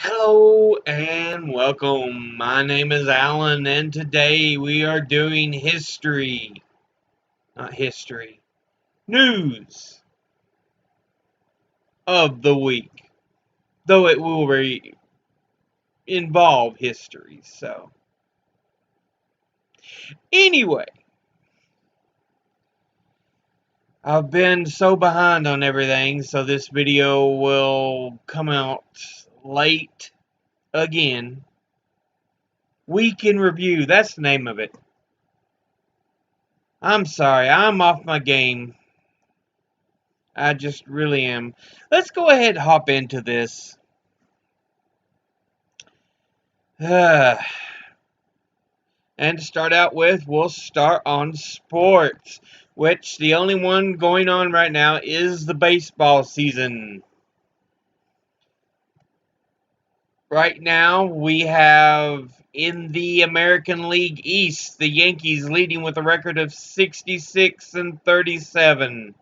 Hello and welcome. My name is Alan, and today we are doing not history, news of the week. Though it will involve history. So, anyway, I've been so behind on everything, so this video will come out late again. Week in review, that's the name of it. I'm sorry, I'm off my game. I just really am. Let's go ahead and hop into this. And to start out with, we'll start on sports, which the only one going on right now is the baseball season. Right now, we have in the American League East, the Yankees leading with a record of 66-37.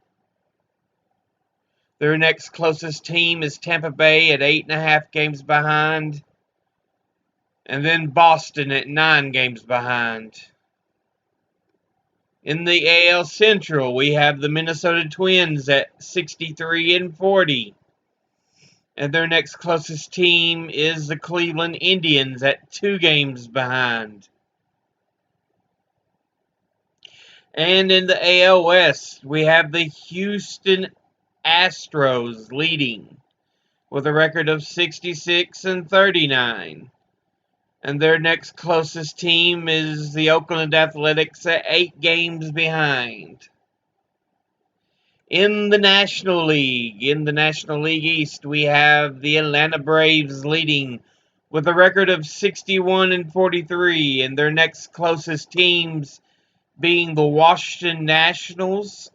Their next closest team is Tampa Bay at 8.5 games behind. And then Boston at 9 games behind. In the AL Central, we have the Minnesota Twins at 63-40. And their next closest team is the Cleveland Indians at 2 games behind. And in the AL West, we have the Houston Astros leading with a record of 66-39. And their next closest team is the Oakland Athletics at 8 games behind. In the National League East, we have the Atlanta Braves leading with a record of 61-43, and their next closest teams being the Washington Nationals,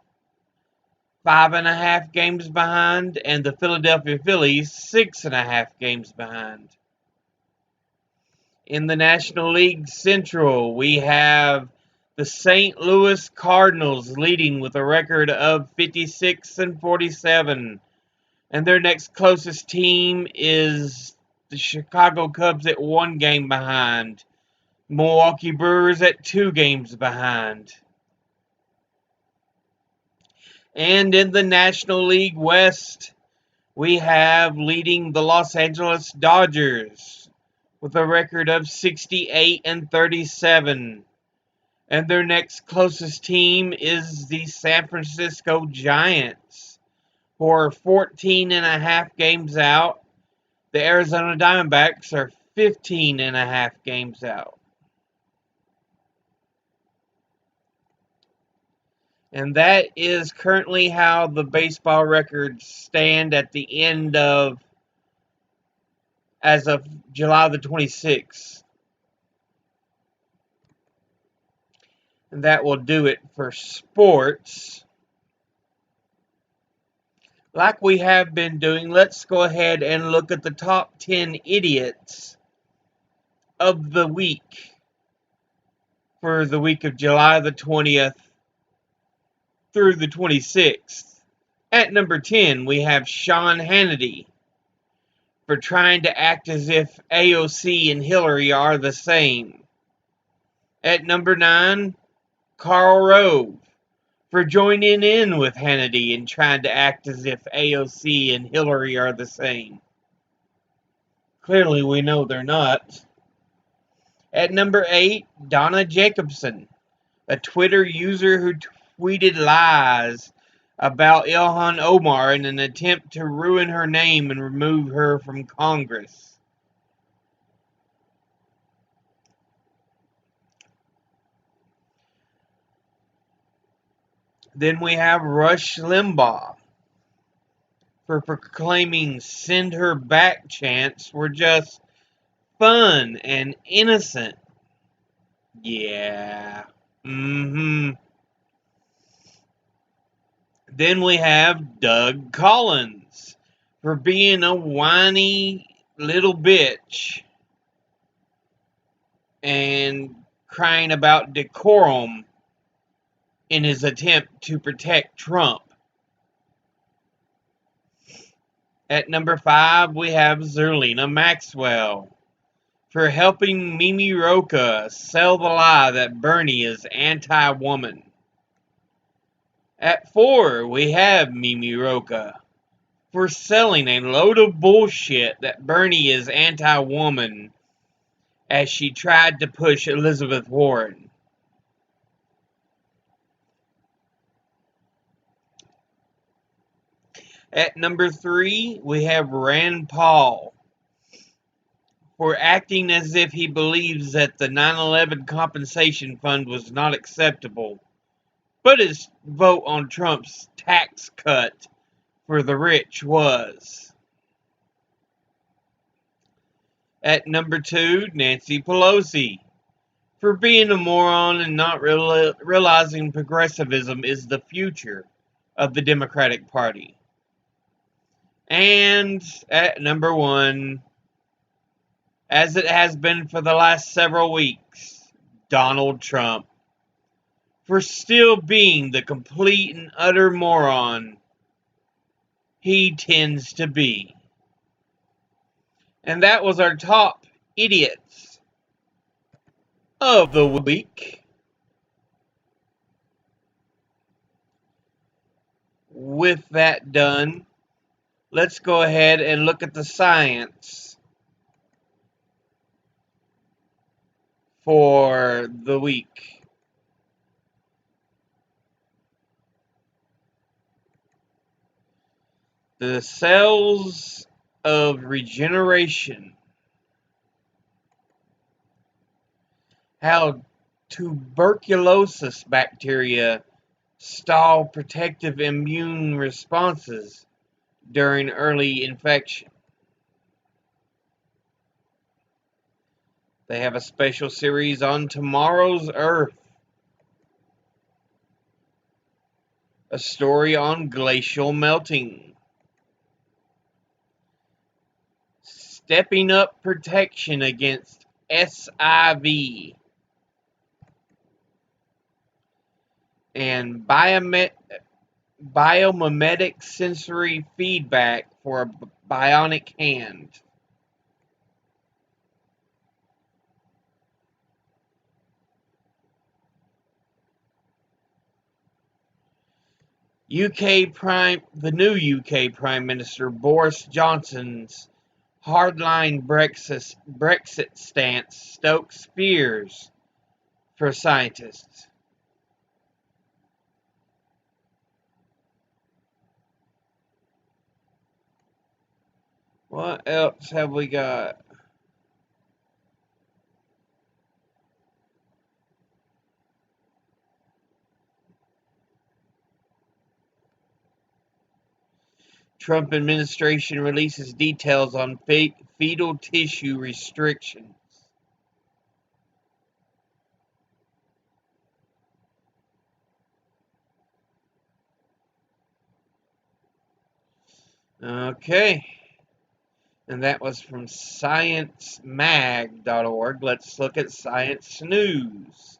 5.5 games behind, and the Philadelphia Phillies, 6.5 games behind. In the National League Central, we have the St. Louis Cardinals leading with a record of 56-47. And their next closest team is the Chicago Cubs at 1 game behind. Milwaukee Brewers at 2 games behind. And in the National League West, we have leading the Los Angeles Dodgers with a record of 68-37. And their next closest team is the San Francisco Giants, who are 14.5 games out. The Arizona Diamondbacks are 15.5 games out. And that is currently how the baseball records stand at the end of, as of July the 26th. And that will do it for sports. Like we have been doing, let's go ahead and look at the top 10 idiots of the week for the week of July the 20th through the 26th. At number 10, we have Sean Hannity for trying to act as if AOC and Hillary are the same. At number 9, Karl Rove for joining in with Hannity and trying to act as if AOC and Hillary are the same. Clearly, we know they're not. At number 8, Donna Jacobson, a Twitter user who tweeted lies about Ilhan Omar in an attempt to ruin her name and remove her from Congress. Then we have Rush Limbaugh for proclaiming "send her back" chants were just fun and innocent. Yeah. Then we have Doug Collins for being a whiny little bitch and crying about decorum in his attempt to protect Trump. At number 5, we have Zerlina Maxwell for helping Mimi Rocah sell the lie that Bernie is anti-woman. At 4, we have Mimi Rocah for selling a load of bullshit that Bernie is anti-woman as she tried to push Elizabeth Warren. At number 3, we have Rand Paul for acting as if he believes that the 9/11 compensation fund was not acceptable, but his vote on Trump's tax cut for the rich was. At number 2, Nancy Pelosi for being a moron and not realizing progressivism is the future of the Democratic Party. And at number 1, as it has been for the last several weeks, Donald Trump for still being the complete and utter moron he tends to be. And that was our top idiots of the week. With that done, let's go ahead and look at the science for the week. The cells of regeneration. How tuberculosis bacteria stall protective immune responses during early infection. They have a special series on Tomorrow's Earth. A story on glacial melting. Stepping up protection against SIV. And biomimetic sensory feedback for a bionic hand. The new UK Prime Minister Boris Johnson's hardline Brexit stance stokes fears for scientists. What else have we got? Trump administration releases details on fetal tissue restrictions. Okay. And that was from sciencemag.org. Let's look at Science News.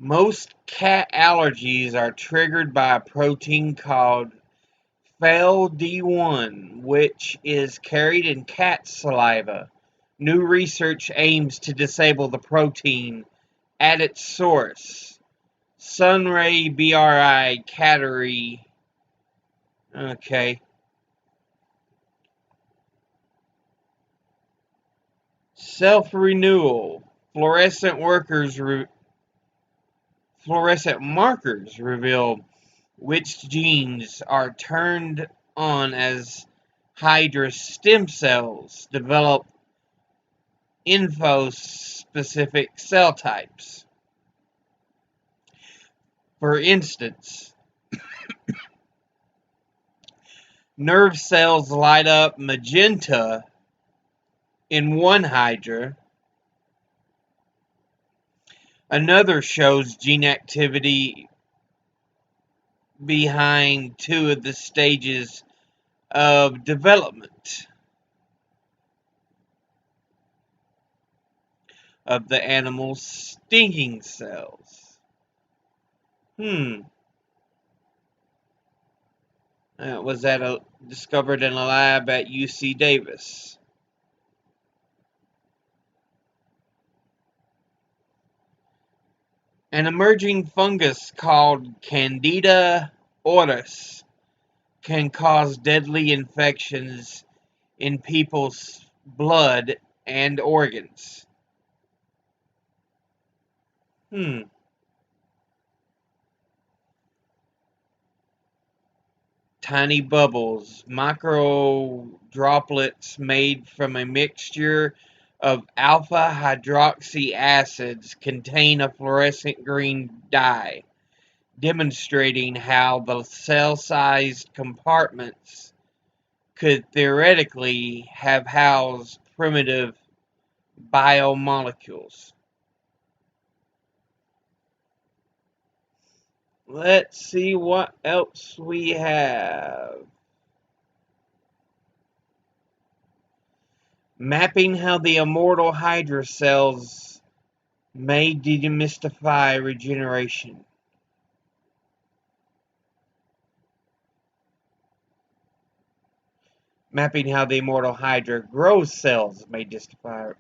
Most cat allergies are triggered by a protein called FeLD1, which is carried in cat saliva. New research aims to disable the protein at its source. Sunray BRI Cattery. Okay. Self-renewal. Fluorescent markers reveal which genes are turned on as Hydra stem cells develop info-specific cell types. For instance, nerve cells light up magenta in one Hydra. Another shows gene activity behind two of the stages of development of the animal's stinging cells. Hmm. Was that discovered in a lab at UC Davis? An emerging fungus called Candida auris can cause deadly infections in people's blood and organs. Hmm. Tiny bubbles, micro droplets made from a mixture of alpha hydroxy acids, contain a fluorescent green dye, demonstrating how the cell-sized compartments could theoretically have housed primitive biomolecules. Let's see what else we have. Mapping how the immortal Hydra cells may demystify regeneration. Mapping how the immortal Hydra grows cells may demystify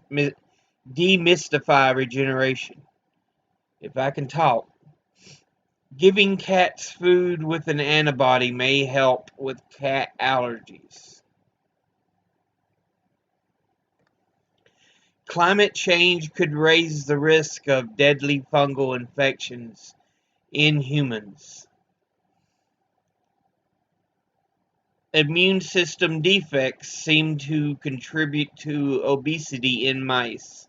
regeneration. If I can talk. Giving cats food with an antibody may help with cat allergies. Climate change could raise the risk of deadly fungal infections in humans. Immune system defects seem to contribute to obesity in mice.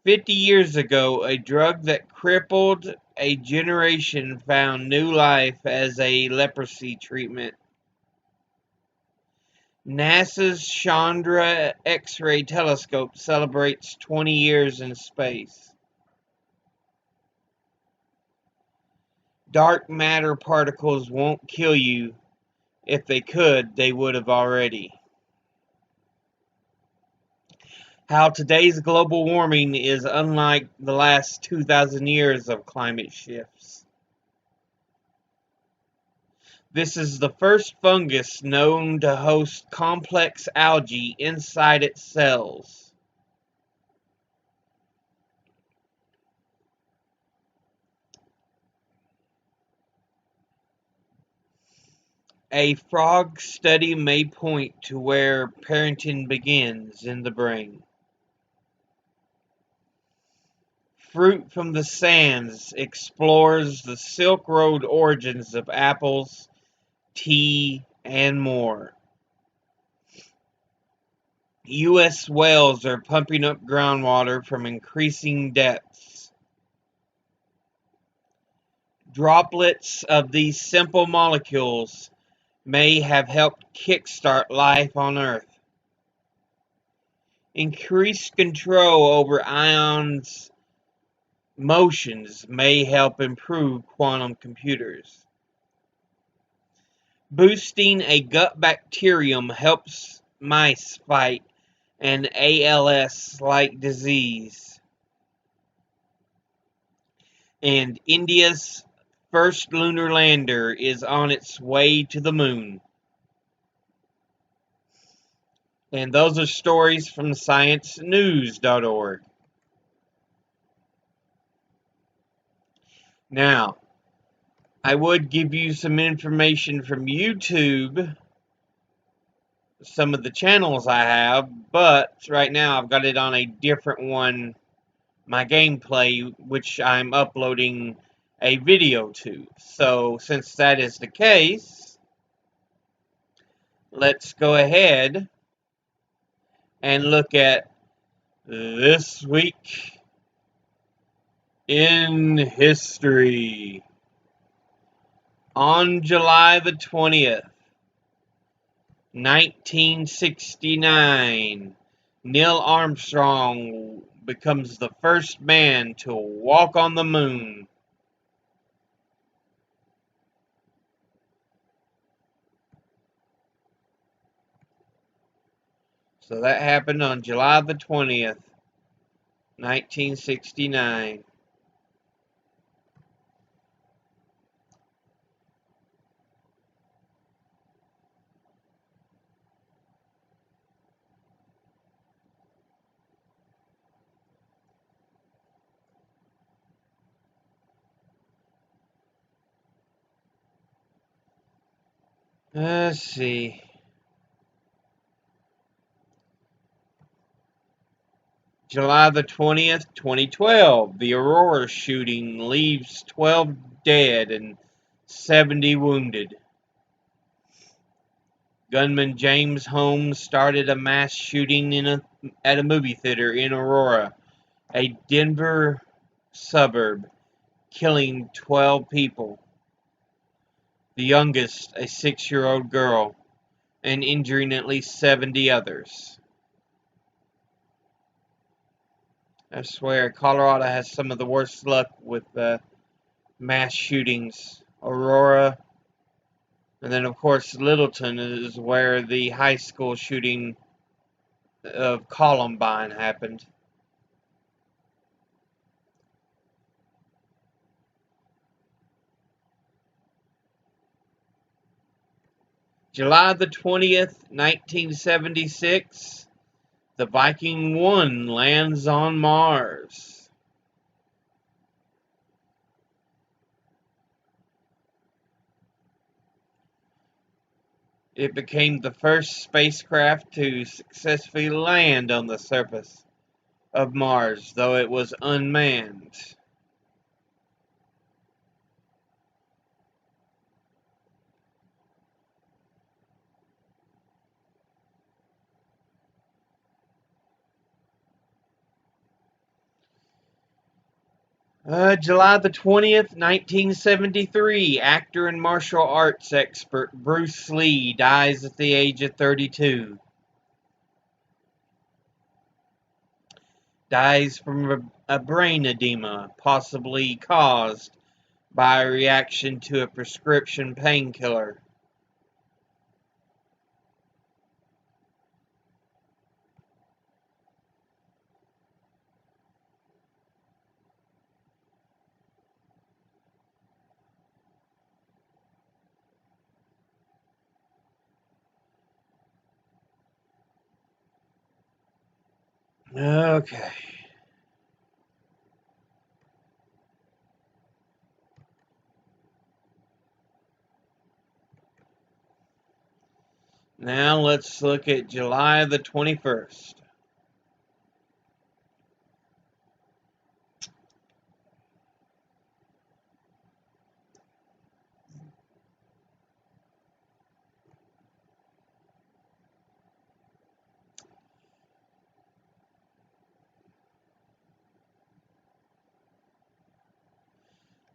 50 years ago, a drug that crippled a generation found new life as a leprosy treatment. NASA's Chandra X-ray telescope celebrates 20 years in space. Dark matter particles won't kill you. If they could, they would have already. How today's global warming is unlike the last 2,000 years of climate shifts. This is the first fungus known to host complex algae inside its cells. A frog study may point to where parenting begins in the brain. Fruit from the Sands explores the Silk Road origins of apples, tea, and more. U.S. whales are pumping up groundwater from increasing depths. Droplets of these simple molecules may have helped kickstart life on Earth. Increased control over ions' motions may help improve quantum computers. Boosting a gut bacterium helps mice fight an ALS-like disease. And India's first lunar lander is on its way to the moon. And those are stories from ScienceNews.org. Now, I would give you some information from YouTube, some of the channels I have, but right now I've got it on a different one, my gameplay, which I'm uploading a video to. So, since that is the case, let's go ahead and look at this week in history. On July the 20th, 1969, Neil Armstrong becomes the first man to walk on the moon. So that happened on July the 20th, 1969. Let's see. July the 20th, 2012, the Aurora shooting leaves 12 dead and 70 wounded. Gunman James Holmes started a mass shooting at a movie theater in Aurora, a Denver suburb, killing 12 people, the youngest a 6-year-old girl, and injuring at least 70 others. I swear, Colorado has some of the worst luck with mass shootings. Aurora, and then of course Littleton is where the high school shooting of Columbine happened. July the 20th, 1976, the Viking 1 lands on Mars. It became the first spacecraft to successfully land on the surface of Mars, though it was unmanned. July the 20th, 1973, actor and martial arts expert Bruce Lee dies at the age of 32. Dies from a brain edema, possibly caused by a reaction to a prescription painkiller. Okay. Now let's look at July the 21st.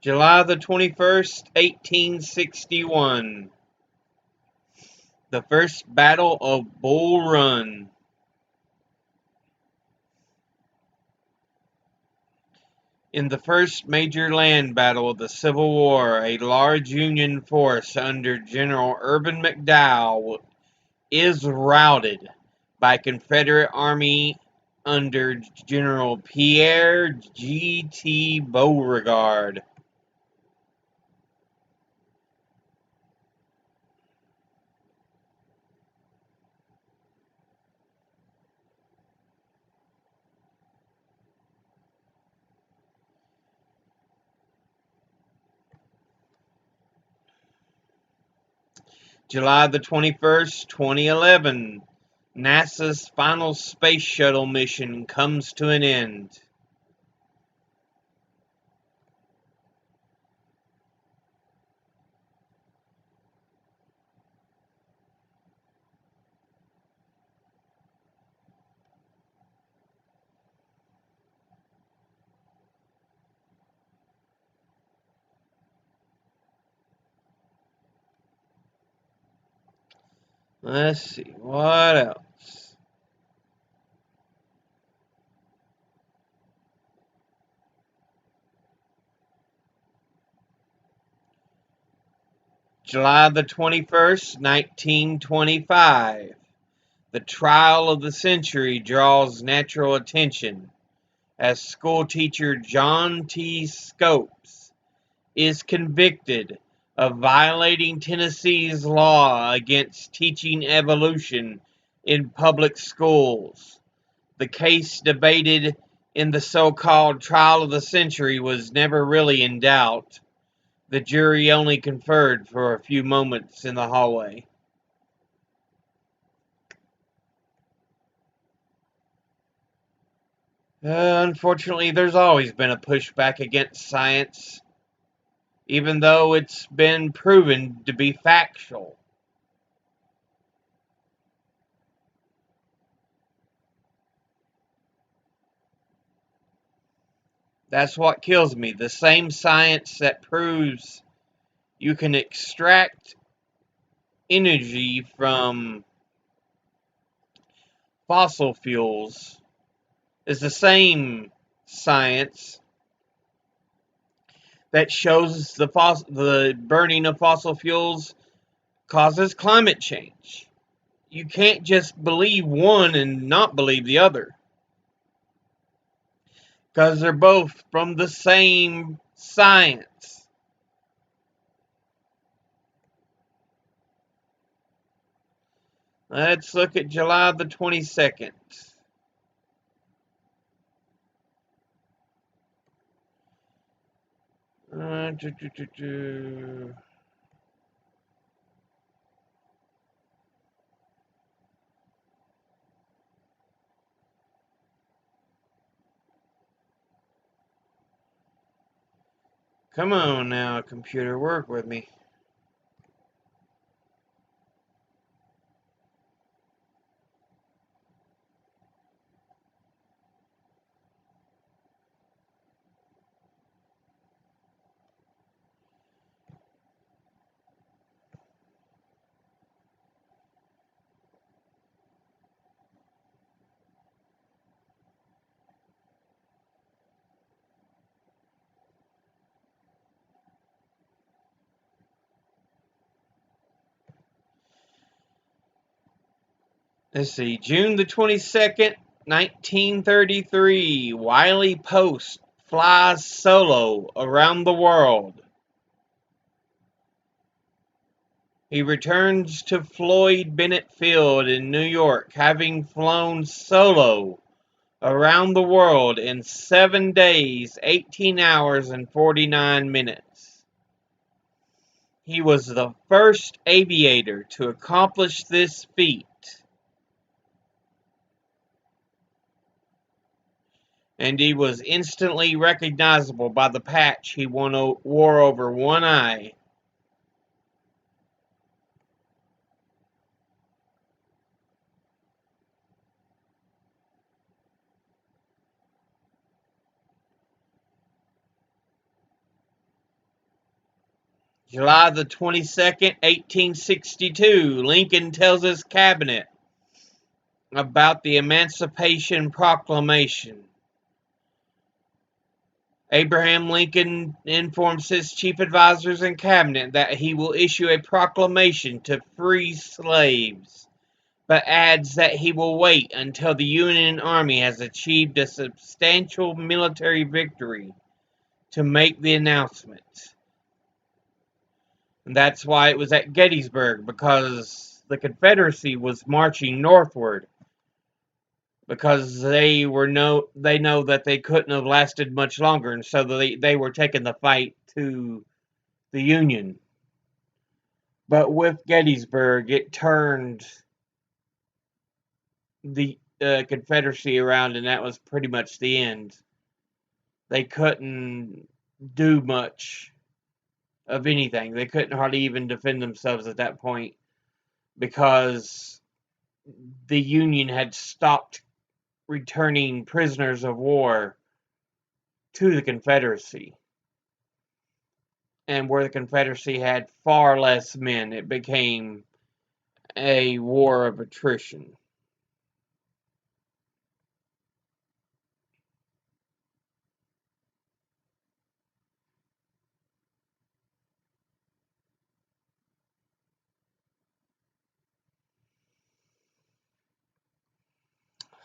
July the 21st, 1861. The First Battle of Bull Run. In the first major land battle of the Civil War, a large Union force under General Irvin McDowell is routed by Confederate Army under General Pierre G.T. Beauregard. July the 21st, 2011, NASA's final space shuttle mission comes to an end. Let's see, what else? July the 21st, 1925. The trial of the century draws natural attention as schoolteacher John T. Scopes is convicted of violating Tennessee's law against teaching evolution in public schools. The case debated in the so-called trial of the century was never really in doubt. The jury only conferred for a few moments in the hallway. Unfortunately, there's always been a pushback against science, even though it's been proven to be factual. That's what kills me. The same science that proves you can extract energy from fossil fuels is the same science that shows the burning of fossil fuels causes climate change. You can't just believe one and not believe the other, because they're both from the same science. Let's look at July the 22nd. Uh, do, do, do, do. Come on now, computer, work with me. Let's see, June the 22nd, 1933, Wiley Post flies solo around the world. He returns to Floyd Bennett Field in New York, having flown solo around the world in 7 days, 18 hours, and 49 minutes. He was the first aviator to accomplish this feat, and he was instantly recognizable by the patch he wore over one eye. July the 22nd, 1862, Lincoln tells his cabinet about the Emancipation Proclamation. Abraham Lincoln informs his chief advisors and cabinet that he will issue a proclamation to free slaves, but adds that he will wait until the Union Army has achieved a substantial military victory to make the announcement. And that's why it was at Gettysburg, because the Confederacy was marching northward, because they know that they couldn't have lasted much longer, and so they were taking the fight to the Union. But with Gettysburg, it turned the Confederacy around, and that was pretty much the end. They couldn't do much of anything. They couldn't hardly even defend themselves at that point, because the Union had stopped returning prisoners of war to the Confederacy. And where the Confederacy had far less men, it became a war of attrition.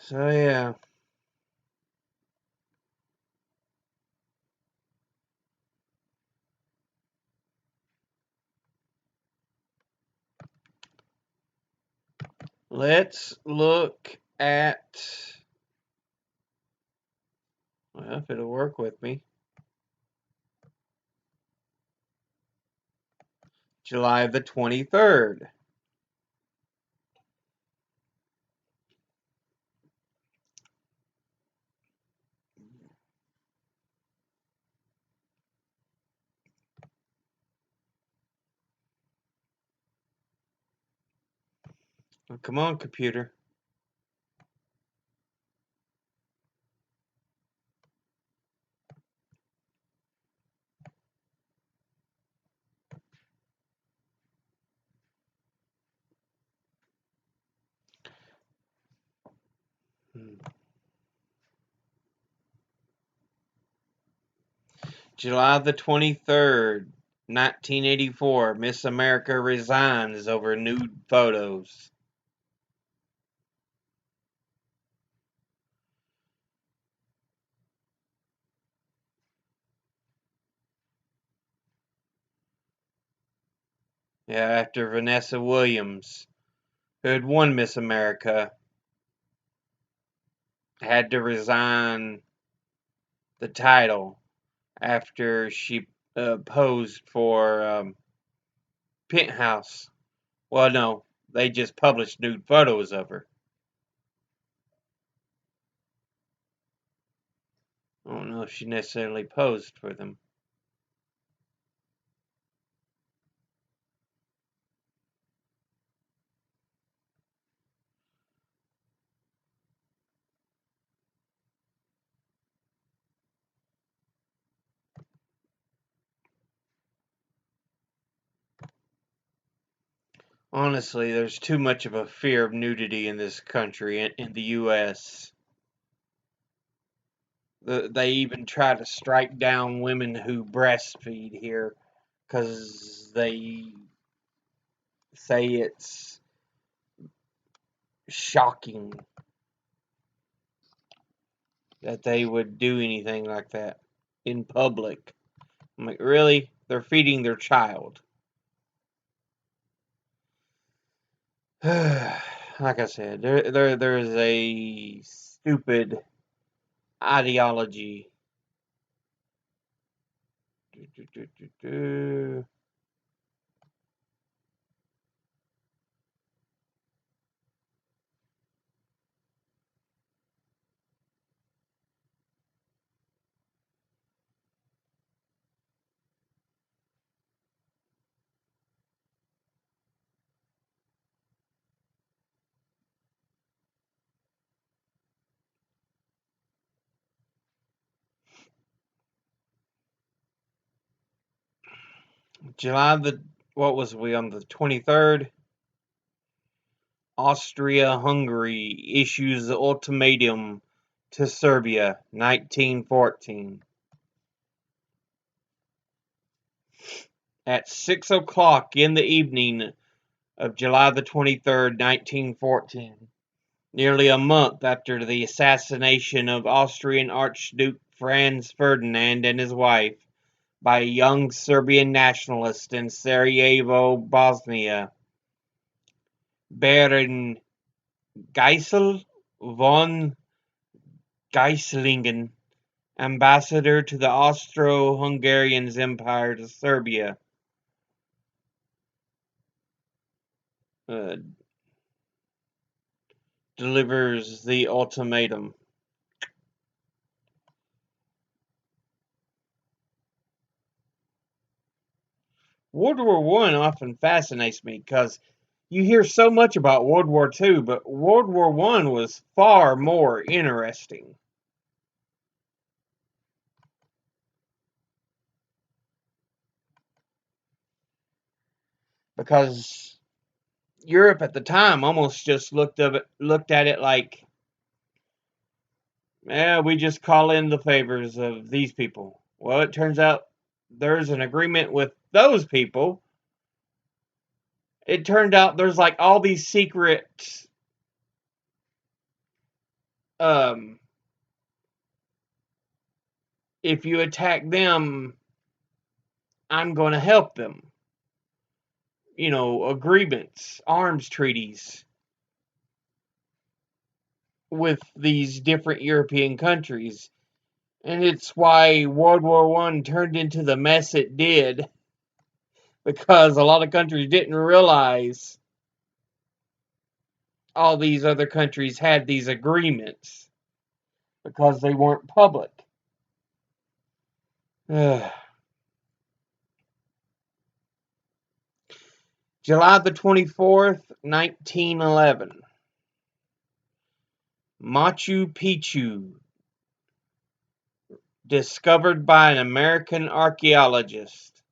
So yeah. Let's look at, well, if it'll work with me, July the 23rd. Oh, come on, computer. July the 23rd, 1984, Miss America resigns over nude photos. Yeah, after Vanessa Williams, who had won Miss America, had to resign the title after she posed for Penthouse. Well, no, they just published nude photos of her. I don't know if she necessarily posed for them. Honestly, there's too much of a fear of nudity in this country, in the U.S. They even try to strike down women who breastfeed here because they say it's shocking that they would do anything like that in public. I'm like, really? They're feeding their child. Like I said, there's a stupid ideology. July the what was we on the 23rd? Austria-Hungary issues the ultimatum to Serbia, 1914. At 6 o'clock in the evening of July the 23rd, 1914, nearly a month after the assassination of Austrian Archduke Franz Ferdinand and his wife by a young Serbian nationalist in Sarajevo, Bosnia, Baron Geisel von Geislingen, ambassador to the Austro-Hungarian Empire to Serbia, uh, delivers the ultimatum. World War One often fascinates me because you hear so much about World War Two, but World War One was far more interesting because Europe at the time almost just looked at it like, yeah, we just call in the favors of these people. Well, it turns out there's an agreement with those people. It turned out there's like all these secret um if you attack them, I'm going to help them. Agreements, arms treaties with these different European countries. And it's why World War One turned into the mess it did, because a lot of countries didn't realize all these other countries had these agreements because they weren't public. July the 24th, 1911. Machu Picchu, discovered by an American archaeologist.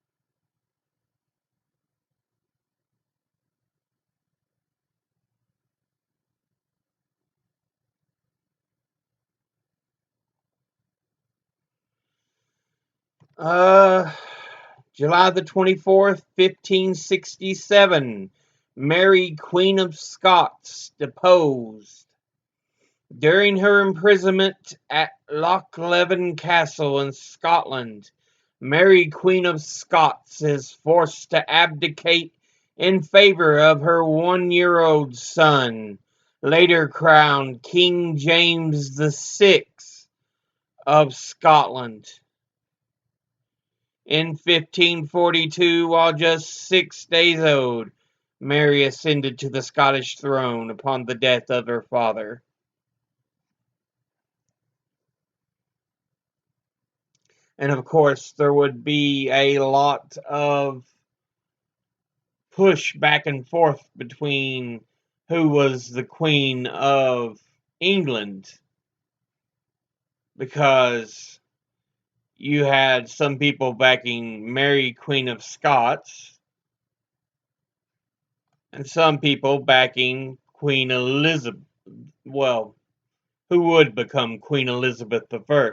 Uh, July the 24th, 1567. Mary, Queen of Scots, deposed. During her imprisonment at Loch Leven Castle in Scotland, Mary, Queen of Scots, is forced to abdicate in favor of her 1-year-old son, later crowned King James VI of Scotland. In 1542, while just 6 days old, Mary ascended to the Scottish throne upon the death of her father. And of course, there would be a lot of push back and forth between who was the Queen of England, because you had some people backing Mary, Queen of Scots, and some people backing Queen Elizabeth, well, who would become Queen Elizabeth I.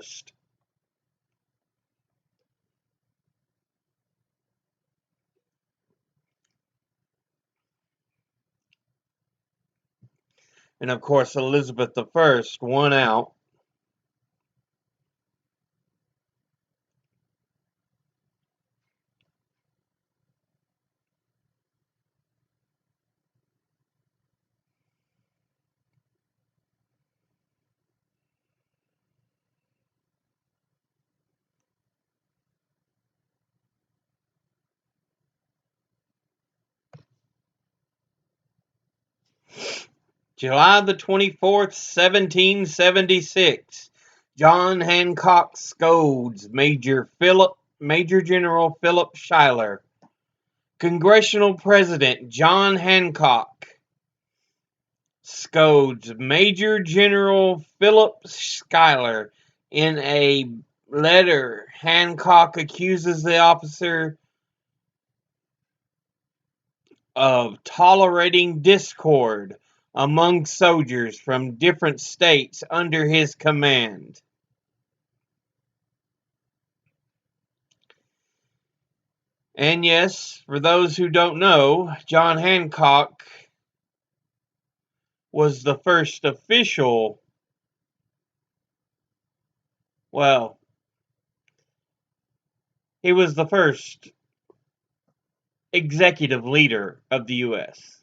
And of course, Elizabeth I won out. July the 24th, 1776. John Hancock scolds Major General Philip Schuyler. Congressional President John Hancock scolds Major General Philip Schuyler. In a letter, Hancock accuses the officer of tolerating discord among soldiers from different states under his command. And yes, for those who don't know, John Hancock was the first official, well, he was the first executive leader of the U.S.,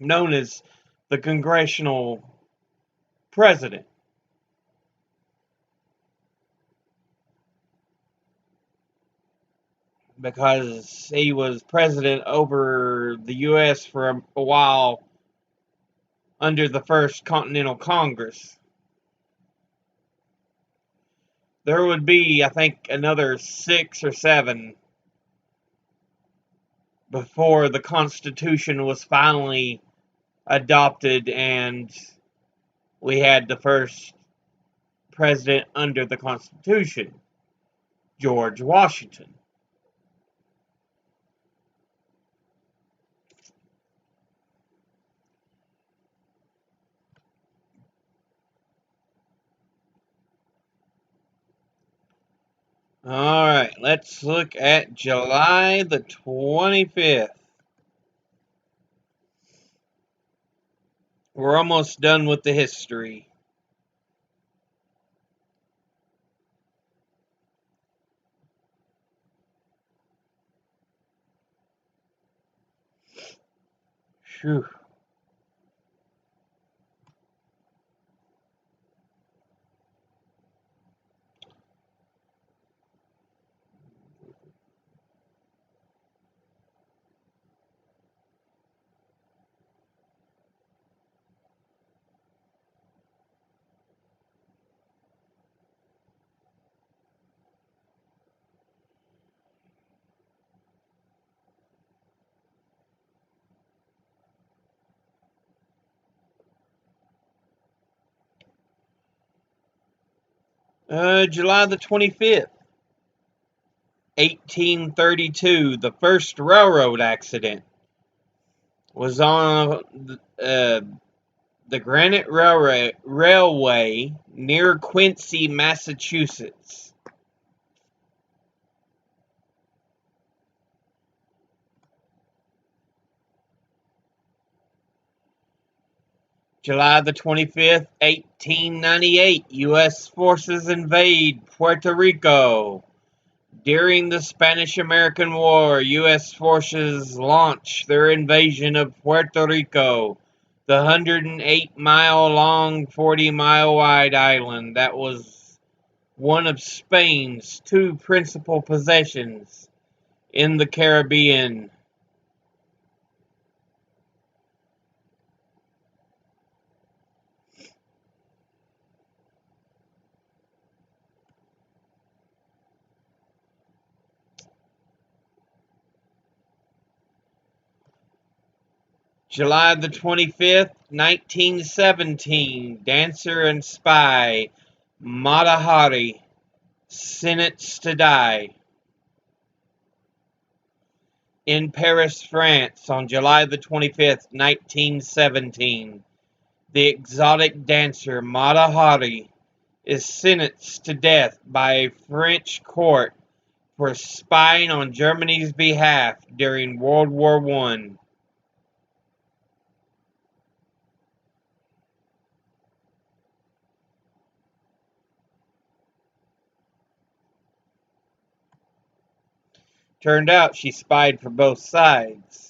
known as the Congressional President, because he was president over the U.S. for a while under the First Continental Congress. There would be, I think, another 6 or 7 before the Constitution was finally adopted and we had the first president under the Constitution, George Washington. All right, let's look at July the 25th. We're almost done with the history. Phew. July the 25th, 1832, the first railroad accident was on the Granite Railway near Quincy, Massachusetts. July the 25th, 1898, U.S. forces invade Puerto Rico. During the Spanish-American War, U.S. forces launched their invasion of Puerto Rico, the 108-mile-long, 40-mile-wide island that was one of Spain's two principal possessions in the Caribbean. July the 25th, 1917, dancer and spy Mata Hari sentenced to die. In Paris, France, on July the 25th, 1917, the exotic dancer Mata Hari is sentenced to death by a French court for spying on Germany's behalf during World War I. Turned out she spied for both sides.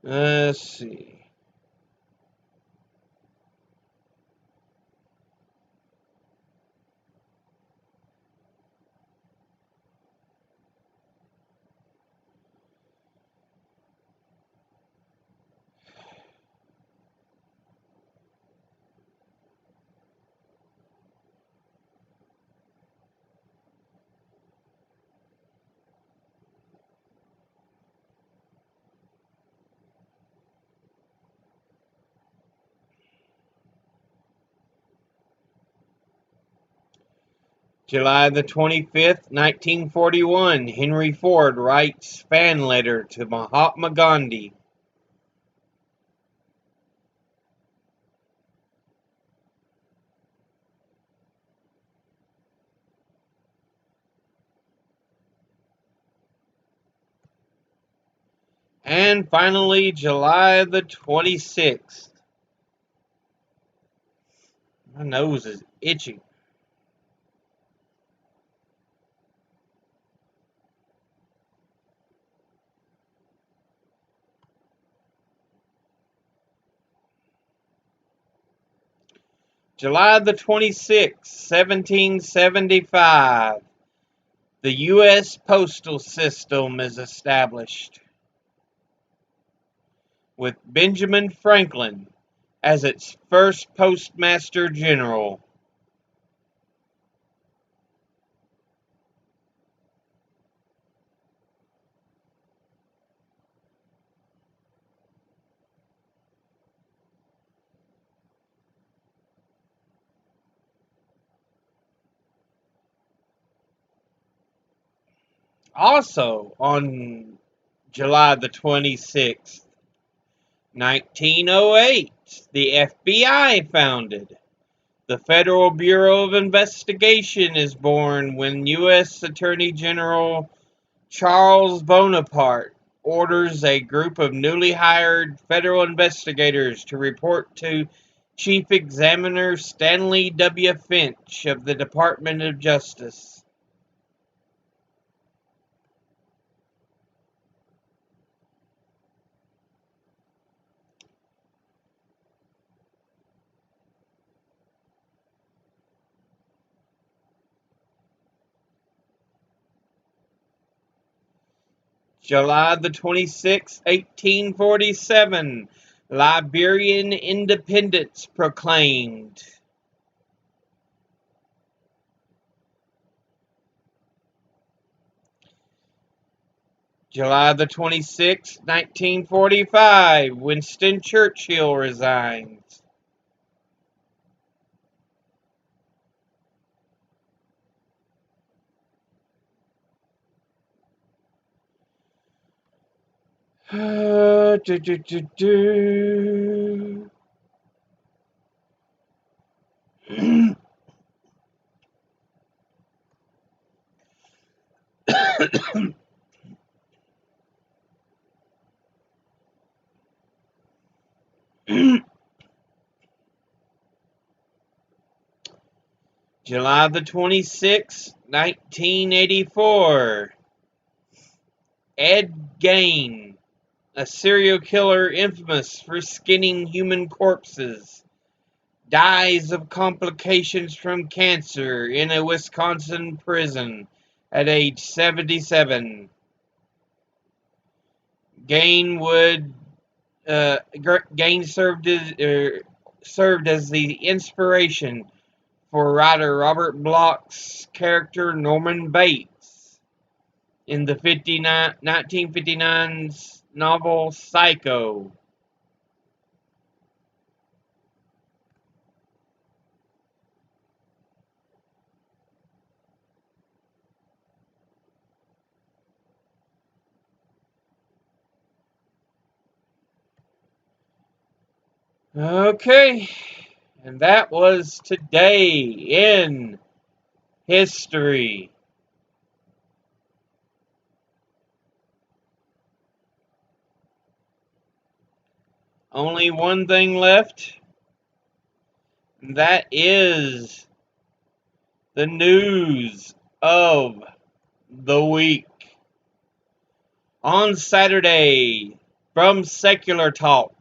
Let's see. July the 25th, 1941, Henry Ford writes fan letter to Mahatma Gandhi. And finally, July the 26th. My nose is itching. July the 26th, 1775. The U.S. postal system is established, with Benjamin Franklin as its first postmaster general. Also, on July the 26th, 1908, the FBI founded. The Federal Bureau of Investigation is born when U.S. Attorney General Charles Bonaparte orders a group of newly hired federal investigators to report to Chief Examiner Stanley W. Finch of the Department of Justice. July the 26th, 1847, Liberian independence proclaimed. July the 26th, 1945, Winston Churchill resigns. July the 26th, 1984, Ed Gein, a serial killer infamous for skinning human corpses, dies of complications from cancer in a Wisconsin prison at age 77. Gein served as the inspiration for writer Robert Bloch's character Norman Bates in the 1959 novel Psycho. Okay, and that was today in history. Only one thing left, and that is the news of the week. On Saturday, from Secular Talk,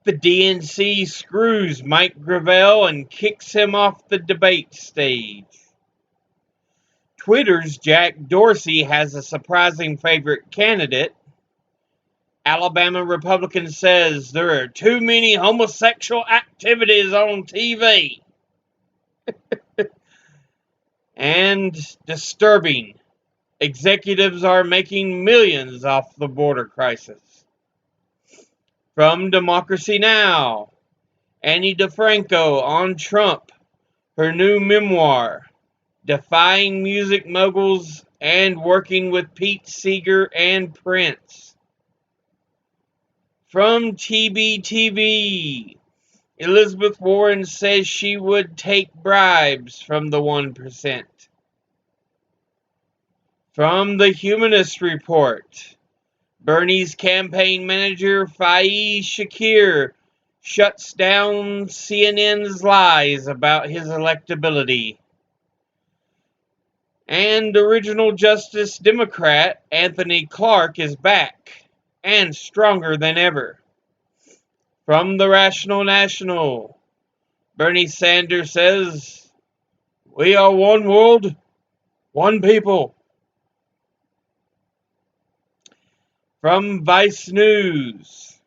the DNC screws Mike Gravel and kicks him off the debate stage. Twitter's Jack Dorsey has a surprising favorite candidate. Alabama Republican says there are too many homosexual activities on TV. And disturbing, executives are making millions off the border crisis. From Democracy Now!, Annie DeFranco on Trump, her new memoir, defying music moguls and working with Pete Seeger and Prince. From TBTV, Elizabeth Warren says she would take bribes from the 1%. From the Humanist Report, Bernie's campaign manager Faiz Shakir shuts down CNN's lies about his electability. And original Justice Democrat Anthony Clark is back, and stronger than ever. From the Rational National, Bernie Sanders says, "We are one world, one people." From Vice News,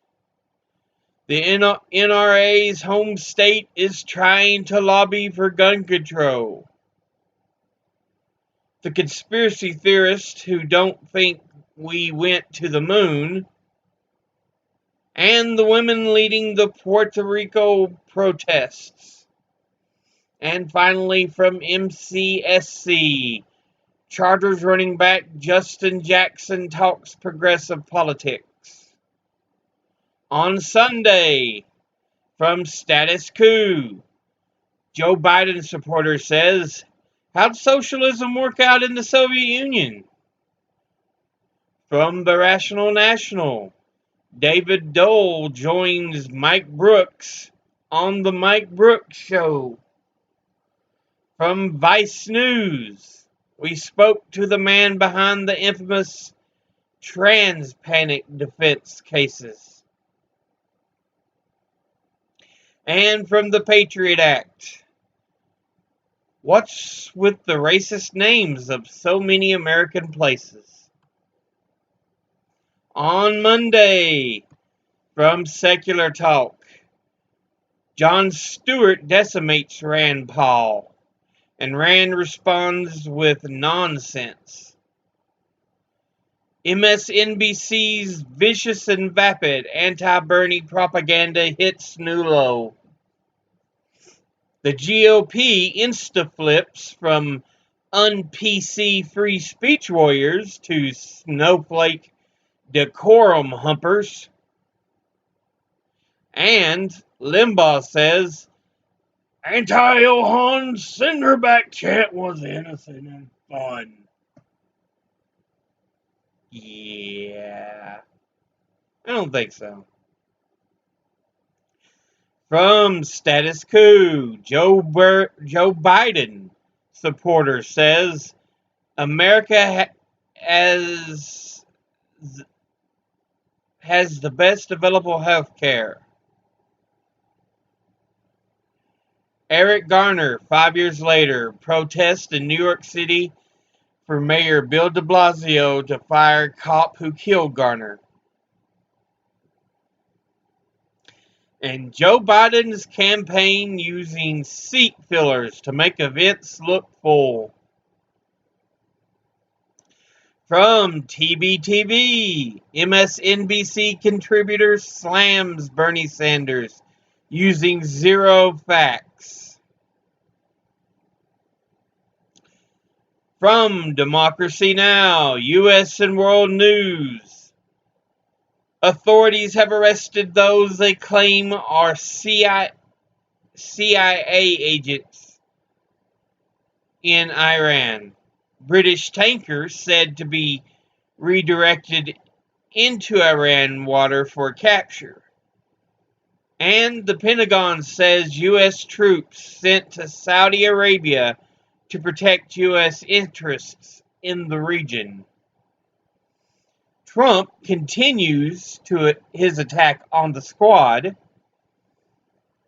the NRA's home state is trying to lobby for gun control. The conspiracy theorists who don't think we went to the moon, and the women leading the Puerto Rico protests. And finally, from MCSC, Chargers running back Justin Jackson talks progressive politics. On Sunday, from Status Quo, Joe Biden supporter says, "How'd socialism work out in the Soviet Union?" From the Rational National, David Dole joins Mike Brooks on the Mike Brooks Show. From Vice News, we spoke to the man behind the infamous trans panic defense cases. And from the Patriot Act, what's with the racist names of so many American places? On Monday, from Secular Talk, Jon Stewart decimates Rand Paul, and Rand responds with nonsense. MSNBC's vicious and vapid anti-Bernie propaganda hits new low. The GOP insta-flips from un-PC free speech warriors to snowflake decorum humpers. And Limbaugh says, anti-Ilhan send her back chant was innocent and fun. Yeah, I don't think so. From Status Quo, Joe Biden supporter says America has the best available health care. Eric Garner, 5 years later, protests in New York City for Mayor Bill de Blasio to fire cop who killed Garner. And Joe Biden's campaign using seat fillers to make events look full. From TBTV, MSNBC contributor slams Bernie Sanders using zero facts. From Democracy Now!, U.S. and World News, authorities have arrested those they claim are CIA agents in Iran. British tankers said to be redirected into Iran water for capture. And the Pentagon says U.S. troops sent to Saudi Arabia to protect U.S. interests in the region. Trump continues his attack on the Squad.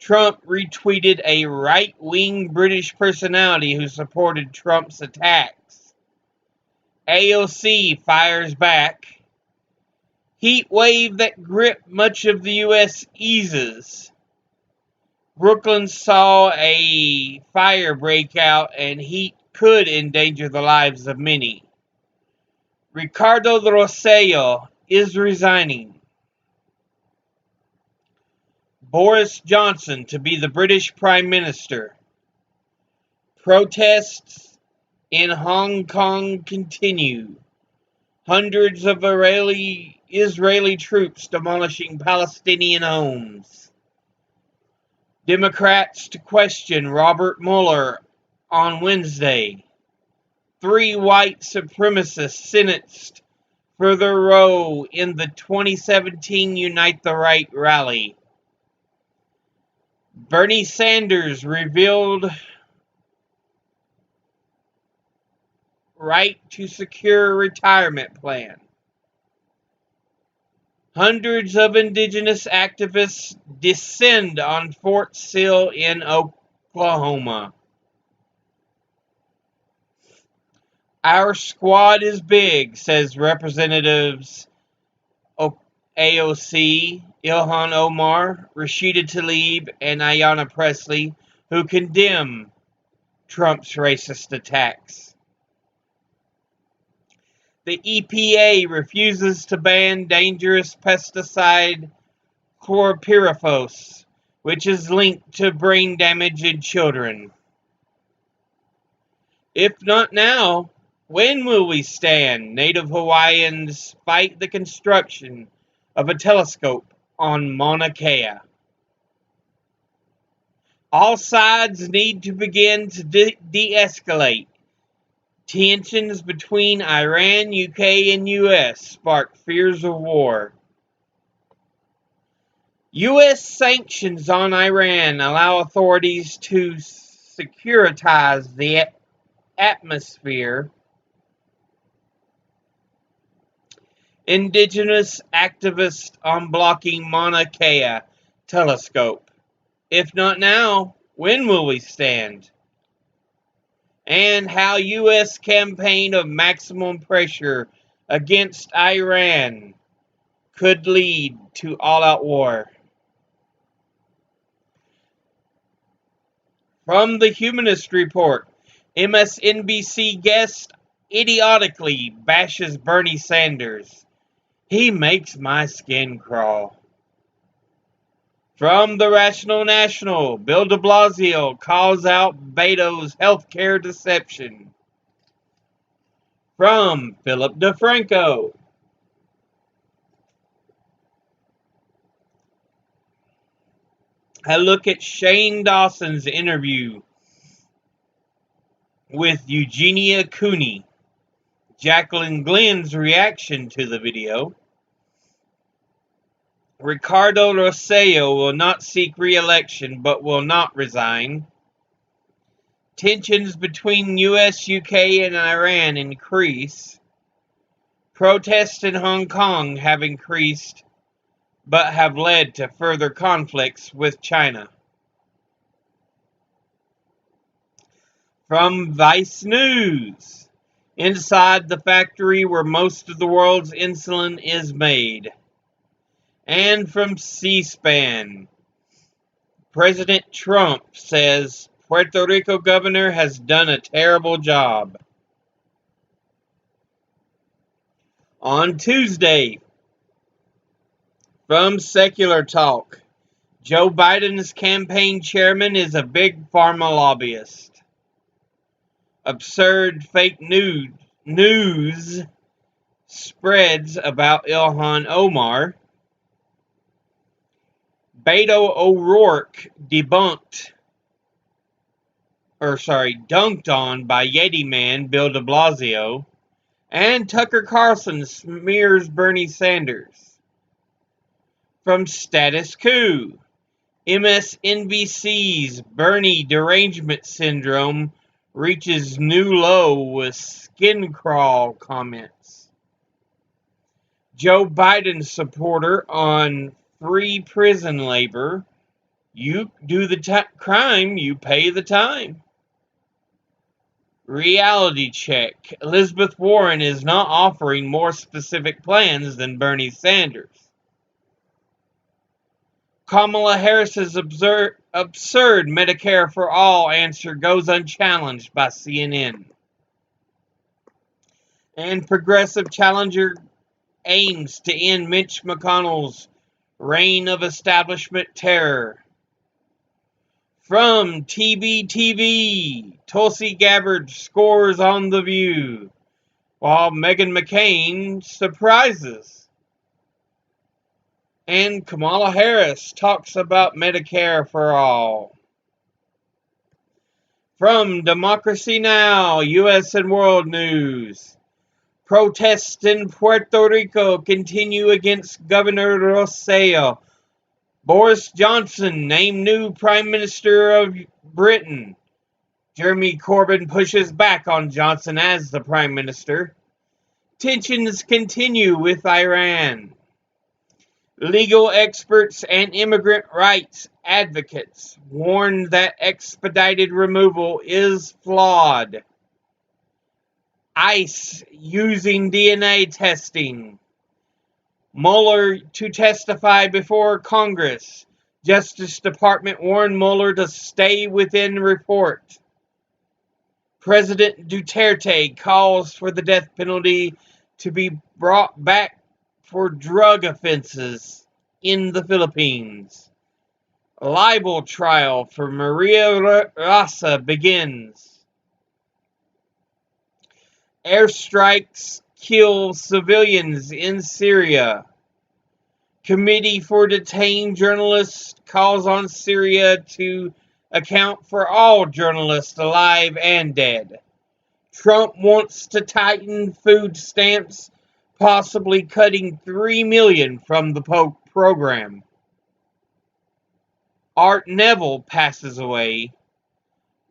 Trump retweeted a right-wing British personality who supported Trump's attacks. AOC fires back. Heat wave that gripped much of the U.S. eases. Brooklyn saw a fire break out and heat could endanger the lives of many. Ricardo Rosselló is resigning. Boris Johnson to be the British Prime Minister. Protests in Hong Kong continue. Hundreds of Israeli troops demolishing Palestinian homes. Democrats to question Robert Mueller on Wednesday. 3 white supremacists sentenced for their role in the 2017 Unite the Right rally. Bernie Sanders revealed right to secure retirement plan. Hundreds of indigenous activists descend on Fort Sill in Oklahoma. Our squad is big, says Representatives AOC, Ilhan Omar, Rashida Tlaib, and Ayanna Pressley, who condemn Trump's racist attacks. The EPA refuses to ban dangerous pesticide chlorpyrifos, which is linked to brain damage in children. If not now, when will we stand? Native Hawaiians fight the construction of a telescope on Mauna Kea. All sides need to begin to de-escalate. Tensions between Iran, UK, and US spark fears of war. U.S. sanctions on Iran allow authorities to securitize the atmosphere. Indigenous activists on blocking Mauna Kea telescope. If not now, when will we stand? And how U.S. campaign of maximum pressure against Iran could lead to all-out war. From the Humanist Report, MSNBC guest idiotically bashes Bernie Sanders. He makes my skin crawl. From the Rational National, Bill de Blasio calls out Beto's healthcare deception. From Philip DeFranco, a look at Shane Dawson's interview with Eugenia Cooney, Jacqueline Glenn's reaction to the video, Ricardo Rossello will not seek re-election but will not resign, tensions between US, UK, and Iran increase, protests in Hong Kong have increased but have led to further conflicts with China. From Vice News, inside the factory where most of the world's insulin is made. And from C-SPAN, President Trump says Puerto Rico governor has done a terrible job. On Tuesday, from Secular Talk, Joe Biden's campaign chairman is a big pharma lobbyist. Absurd fake news spreads about Ilhan Omar. Beto O'Rourke dunked on by Yeti Man Bill de Blasio, and Tucker Carlson smears Bernie Sanders. From Status Quo, MSNBC's Bernie derangement syndrome reaches new low with skin crawl comments. Joe Biden supporter on free prison labor. You do the crime, you pay the time. Reality check. Elizabeth Warren is not offering more specific plans than Bernie Sanders. Kamala Harris's absurd Medicare for All answer goes unchallenged by CNN. And progressive challenger aims to end Mitch McConnell's reign of establishment terror. From TBTV, Tulsi Gabbard scores on The View, while Meghan McCain surprises. And Kamala Harris talks about Medicare for all. From Democracy Now!, U.S. and World News, protests in Puerto Rico continue against Governor Rossello. Boris Johnson named new Prime Minister of Britain. Jeremy Corbyn pushes back on Johnson as the Prime Minister. Tensions continue with Iran. Legal experts and immigrant rights advocates warn that expedited removal is flawed. ICE using DNA testing. Mueller to testify before Congress. Justice Department warned Mueller to stay within report. President Duterte calls for the death penalty to be brought back for drug offenses in the Philippines. Libel trial for Maria Ressa begins. Airstrikes kill civilians in Syria. Committee for detained journalists calls on Syria to account for all journalists alive and dead. Trump wants to tighten food stamps, possibly cutting $3 million from the program. Art Neville passes away.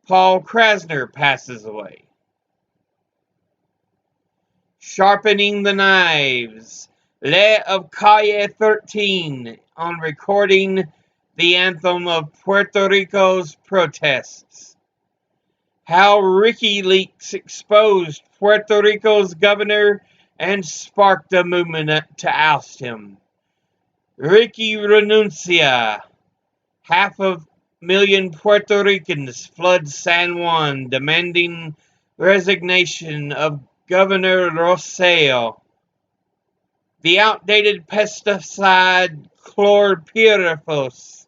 Paul Krasner passes away. Sharpening the Knives. Le of Calle 13 on recording the anthem of Puerto Rico's protests. How WikiLeaks exposed Puerto Rico's governor and sparked a movement to oust him. Ricky renuncia. Half a million Puerto Ricans flood San Juan, demanding resignation of Governor Rosselló. The outdated pesticide chlorpyrifos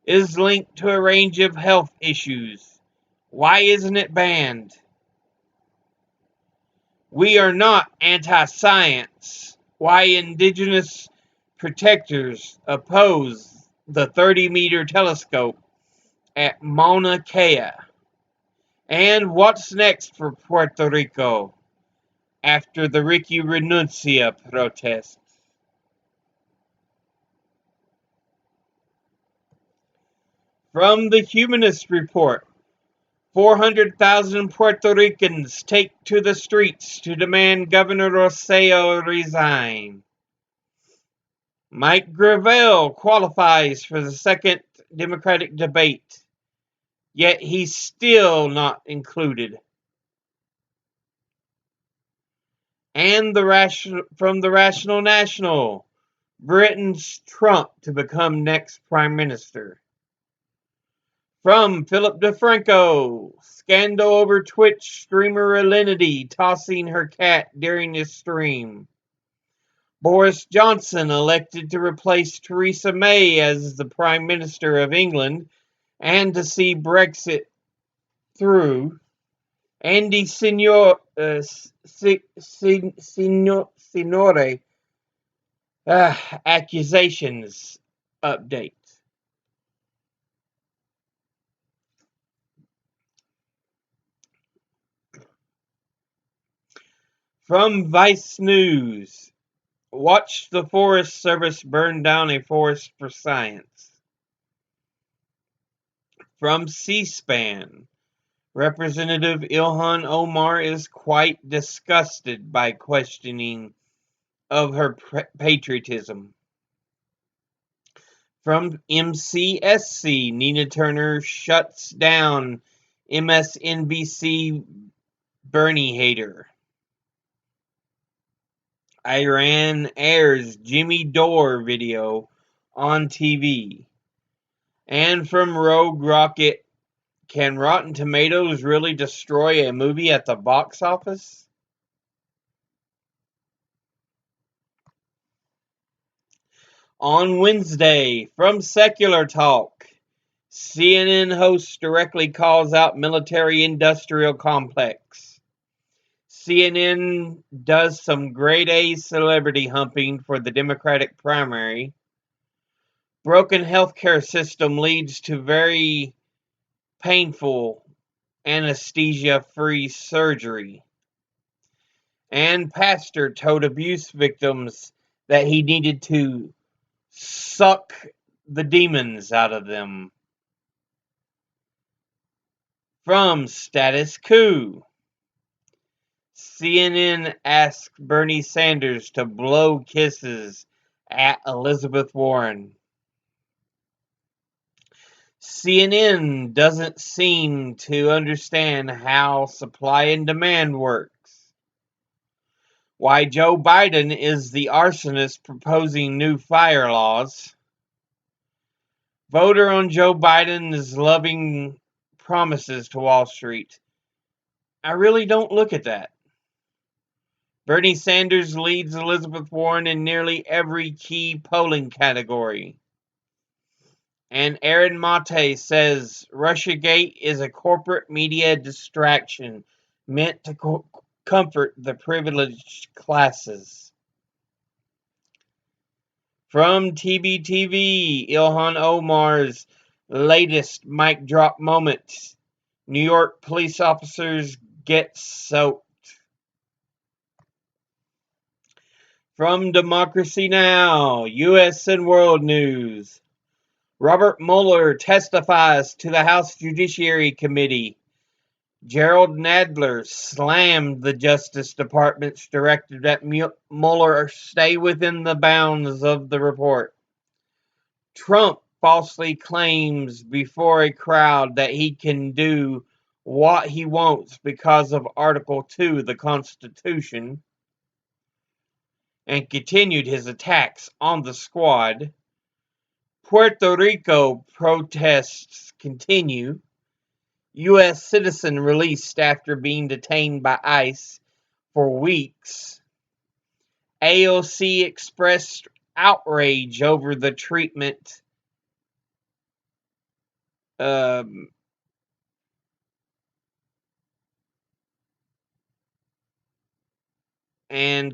is linked to a range of health issues. Why isn't it banned? We are not anti-science. Why indigenous protectors oppose the 30-meter telescope at Mauna Kea. And what's next for Puerto Rico after the Ricky Renuncia protests? From the Humanist Report, 400,000 Puerto Ricans take to the streets to demand Governor Rosselló resign. Mike Gravel qualifies for the second Democratic debate, yet he's still not included. And from the Rational National, Britain's Trump to become next Prime Minister. From Philip DeFranco, scandal over Twitch streamer Alinity tossing her cat during a stream. Boris Johnson elected to replace Theresa May as the Prime Minister of England and to see Brexit through. Andy Signore accusations update. From Vice News, watch the Forest Service burn down a forest for science. From C-SPAN, Representative Ilhan Omar is quite disgusted by questioning of her patriotism. From MCSC, Nina Turner shuts down MSNBC Bernie hater. Iran airs Jimmy Dore video on TV. And from Rogue Rocket, can Rotten Tomatoes really destroy a movie at the box office? On Wednesday, from Secular Talk, CNN host directly calls out military-industrial complex. CNN does some grade A celebrity humping for the Democratic primary. Broken healthcare system leads to very painful anesthesia-free surgery. And pastor told abuse victims that he needed to suck the demons out of them. From Status Quo, CNN asked Bernie Sanders to blow kisses at Elizabeth Warren. CNN doesn't seem to understand how supply and demand works. Why Joe Biden is the arsonist proposing new fire laws. Voter on Joe Biden's loving promises to Wall Street. I really don't look at that. Bernie Sanders leads Elizabeth Warren in nearly every key polling category. And Aaron Mate says Russiagate is a corporate media distraction meant to comfort the privileged classes. From TBTV, Ilhan Omar's latest mic drop moment. New York police officers get soaked. From Democracy Now!, U.S. and World News. Robert Mueller testifies to the House Judiciary Committee. Gerald Nadler slammed the Justice Department's directive that Mueller stay within the bounds of the report. Trump falsely claims before a crowd that he can do what he wants because of Article 2 of the Constitution, and continued his attacks on the squad. Puerto Rico protests continue. U.S. citizen released after being detained by ICE for weeks. AOC expressed outrage over the treatment and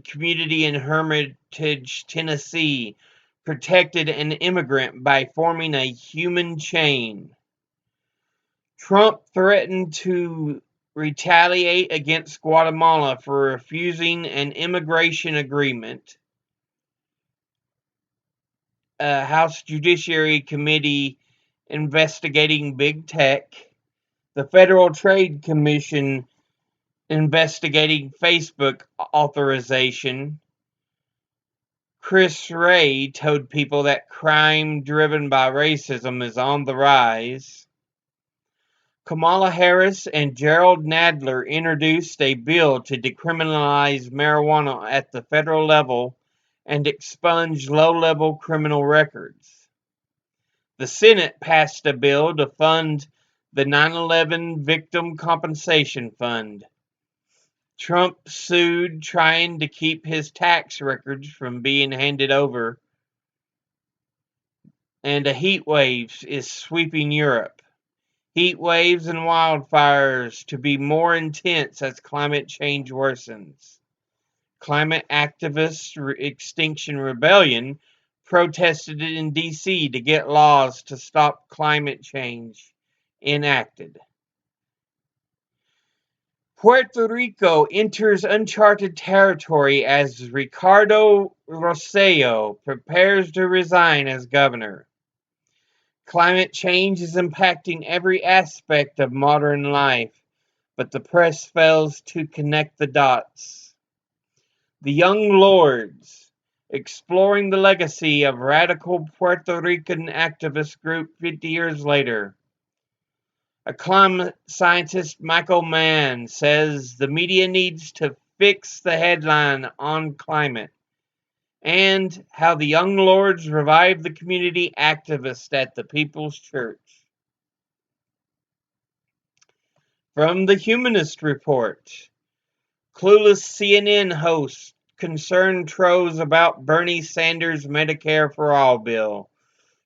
community in Hermitage, Tennessee, protected an immigrant by forming a human chain. Trump threatened to retaliate against Guatemala for refusing an immigration agreement. House Judiciary Committee investigating big tech. The Federal Trade Commission investigating Facebook authorization. Chris Wray told people that crime driven by racism is on the rise. Kamala Harris and Gerald Nadler introduced a bill to decriminalize marijuana at the federal level and expunge low-level criminal records. The Senate passed a bill to fund the 9/11 Victim Compensation Fund. Trump sued, trying to keep his tax records from being handed over. And a heat wave is sweeping Europe. Heat waves and wildfires to be more intense as climate change worsens. Climate activists Extinction Rebellion protested in D.C. to get laws to stop climate change enacted. Puerto Rico enters uncharted territory as Ricardo Rosselló prepares to resign as governor. Climate change is impacting every aspect of modern life, but the press fails to connect the dots. The Young Lords, exploring the legacy of radical Puerto Rican activist group 50 years later. A climate scientist, Michael Mann, says the media needs to fix the headline on climate, and how the Young Lords revived the community activist at the People's Church. From the Humanist Report, clueless CNN host concerned trolls about Bernie Sanders' Medicare for All bill.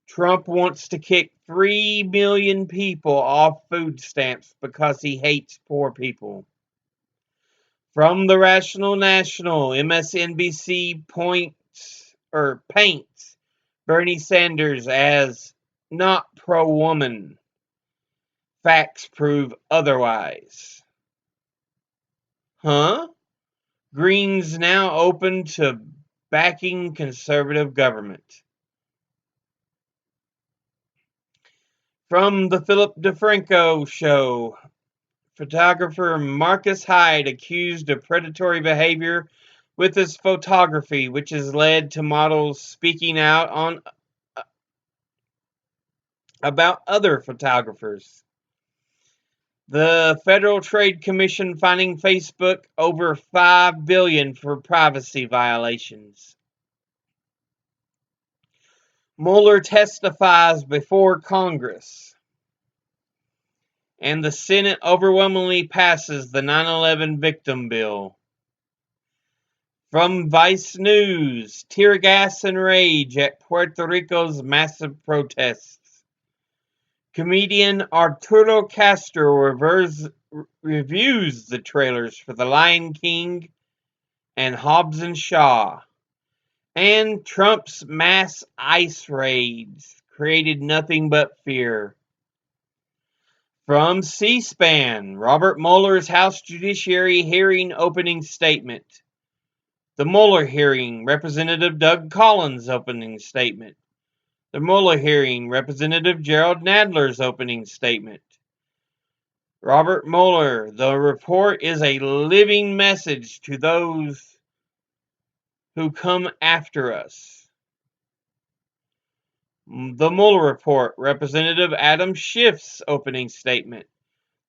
Trump wants to kick 3 million people off food stamps because he hates poor people. From the Rational National, MSNBC paints Bernie Sanders as not pro-woman. Facts prove otherwise. Huh? Greens now open to backing conservative government. From the Philip DeFranco Show, photographer Marcus Hyde accused of predatory behavior with his photography, which has led to models speaking out on about other photographers. The Federal Trade Commission fining Facebook over $5 billion for privacy violations. Mueller testifies before Congress. And the Senate overwhelmingly passes the 9/11 victim bill. From Vice News, tear gas and rage at Puerto Rico's massive protests. Comedian Arturo Castro reviews the trailers for The Lion King and Hobbs and Shaw. And Trump's mass ICE raids created nothing but fear. From C-SPAN, Robert Mueller's House Judiciary hearing opening statement. The Mueller hearing, Representative Doug Collins' opening statement. The Mueller hearing, Representative Gerald Nadler's opening statement. Robert Mueller, the report is a living message to those who come after us. The Mueller report, Representative Adam Schiff's opening statement.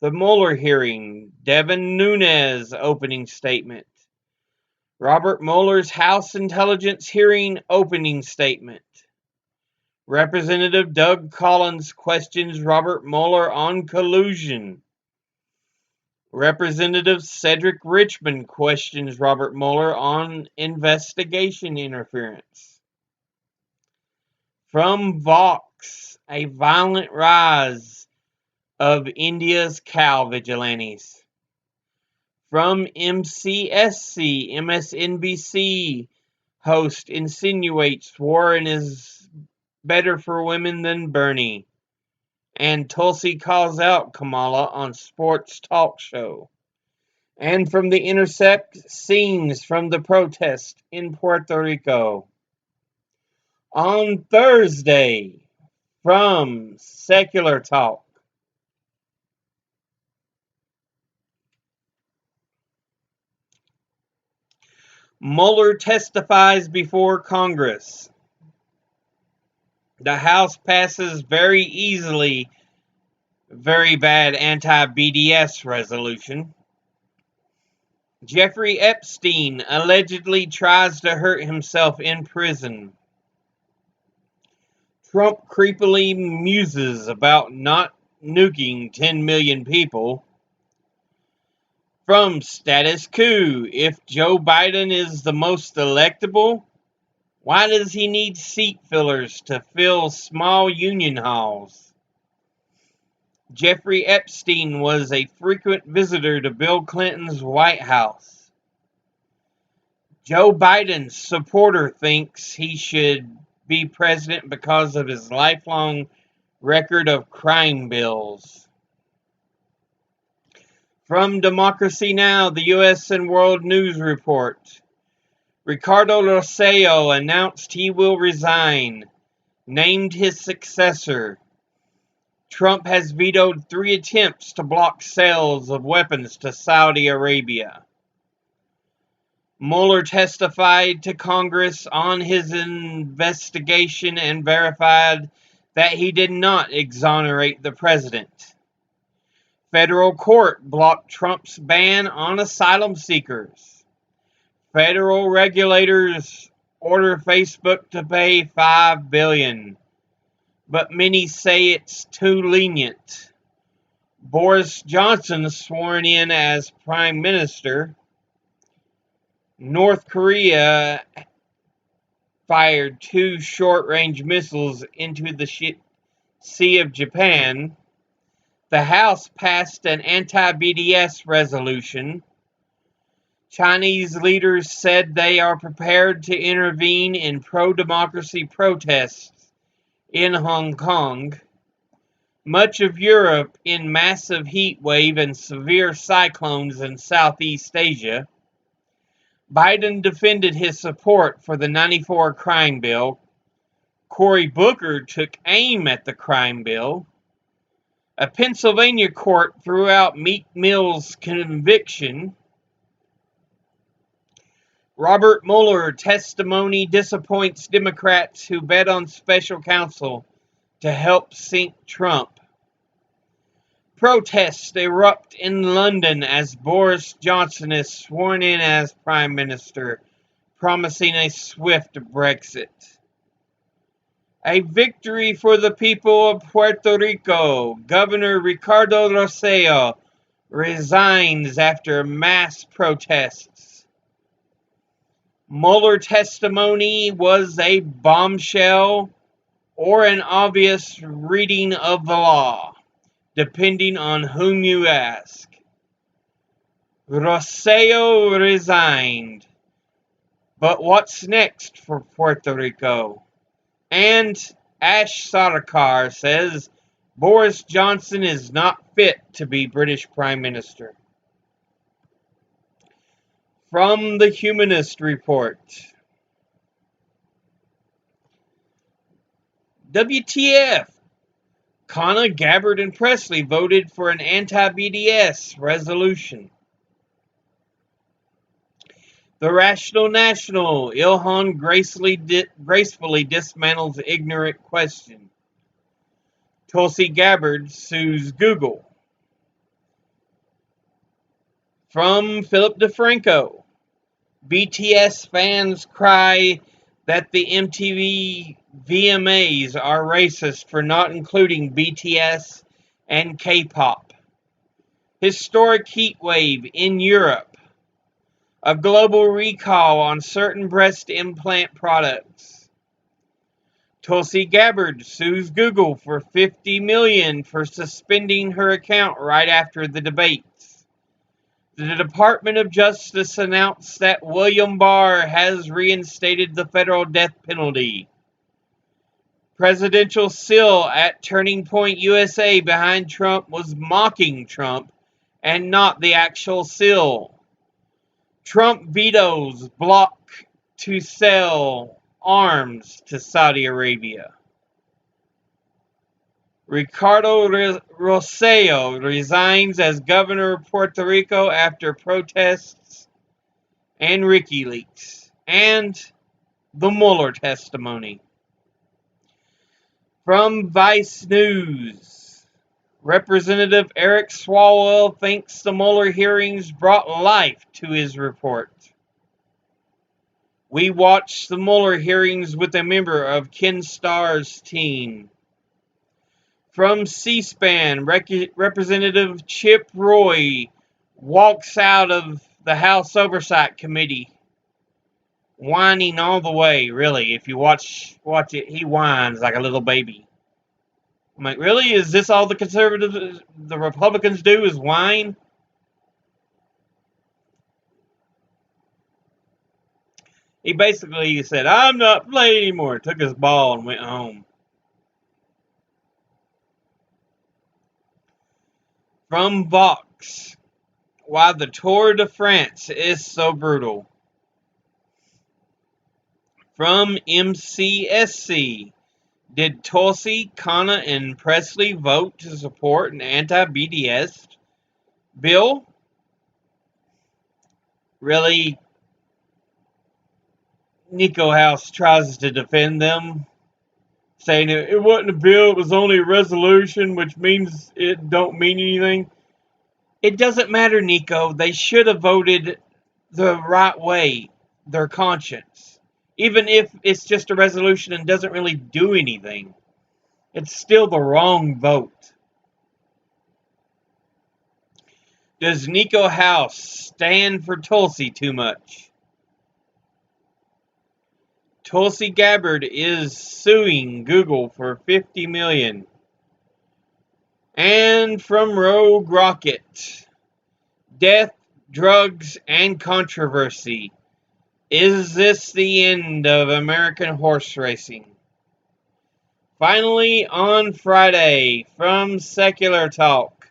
The Mueller hearing, Devin Nunes' opening statement. Robert Mueller's House Intelligence hearing opening statement. Representative Doug Collins questions Robert Mueller on collusion. Representative Cedric Richmond questions Robert Mueller on investigation interference. From Vox, a violent rise of India's cow vigilantes. From MCSC, MSNBC host insinuates Warren is better for women than Bernie. And Tulsi calls out Kamala on sports talk show. And from The Intercept, scenes from the protest in Puerto Rico. On Thursday, from Secular Talk. Mueller testifies before Congress. The House passes very easily very bad anti-BDS resolution. Jeffrey Epstein allegedly tries to hurt himself in prison. Trump creepily muses about not nuking 10 million people. From Status Quo, if Joe Biden is the most electable, why does he need seat fillers to fill small union halls? Jeffrey Epstein was a frequent visitor to Bill Clinton's White House. Joe Biden's supporter thinks he should be president because of his lifelong record of crime bills. From Democracy Now!, the U.S. and World News Report. Ricardo Rossello announced he will resign, named his successor. Trump has vetoed 3 attempts to block sales of weapons to Saudi Arabia. Mueller testified to Congress on his investigation and verified that he did not exonerate the president. Federal court blocked Trump's ban on asylum seekers. Federal regulators order Facebook to pay $5 billion, but many say it's too lenient. Boris Johnson sworn in as Prime Minister. North Korea fired 2 short-range missiles into the Sea of Japan. The House passed an anti-BDS resolution. Chinese leaders said they are prepared to intervene in pro-democracy protests in Hong Kong. Much of Europe in massive heat wave and severe cyclones in Southeast Asia. Biden defended his support for the '94 crime bill. Cory Booker took aim at the crime bill. A Pennsylvania court threw out Meek Mill's conviction. Robert Mueller testimony disappoints Democrats who bet on special counsel to help sink Trump. Protests erupt in London as Boris Johnson is sworn in as Prime Minister, promising a swift Brexit. A victory for the people of Puerto Rico. Governor Ricardo Rossello resigns after mass protests. Mueller testimony was a bombshell or an obvious reading of the law, depending on whom you ask. Rossello resigned. But what's next for Puerto Rico? And Ash Sarkar says Boris Johnson is not fit to be British Prime Minister. From the Humanist Report. WTF? Kana, Gabbard, and Presley voted for an anti-BDS resolution. The Rational National, Ilhan gracefully dismantles ignorant question. Tulsi Gabbard sues Google. From Philip DeFranco, BTS fans cry that the VMAs are racist for not including BTS and K-pop. Historic heat wave in Europe. A global recall on certain breast implant products. Tulsi Gabbard sues Google for $50 million for suspending her account right after the debates. The Department of Justice announced that William Barr has reinstated the federal death penalty. Presidential seal at Turning Point USA behind Trump was mocking Trump and not the actual seal. Trump vetoes block to sell arms to Saudi Arabia. Ricardo Rosselló resigns as governor of Puerto Rico after protests and WikiLeaks. And the Mueller testimony. From Vice News, Representative Eric Swalwell thinks the Mueller hearings brought life to his report. We watched the Mueller hearings with a member of Ken Starr's team. From C-SPAN, Representative Chip Roy walks out of the House Oversight Committee, whining all the way, really. If you watch it, he whines like a little baby. I'm like, really? Is this all the Republicans do is whine? He basically said, I'm not playing anymore. Took his ball and went home. From Vox, why the Tour de France is so brutal. From MCSC, did Tulsi, Khanna, and Presley vote to support an anti-BDS bill? Really? Nico House tries to defend them, saying it wasn't a bill, it was only a resolution, which means it don't mean anything. It doesn't matter, Nico. They should have voted the right way, their conscience. Even if it's just a resolution and doesn't really do anything, it's still the wrong vote. Does Nico House stand for Tulsi too much? Tulsi Gabbard is suing Google for $50 million. And from Rogue Rocket, death, drugs, and controversy. Is this the end of American horse racing? Finally, on Friday, from Secular Talk,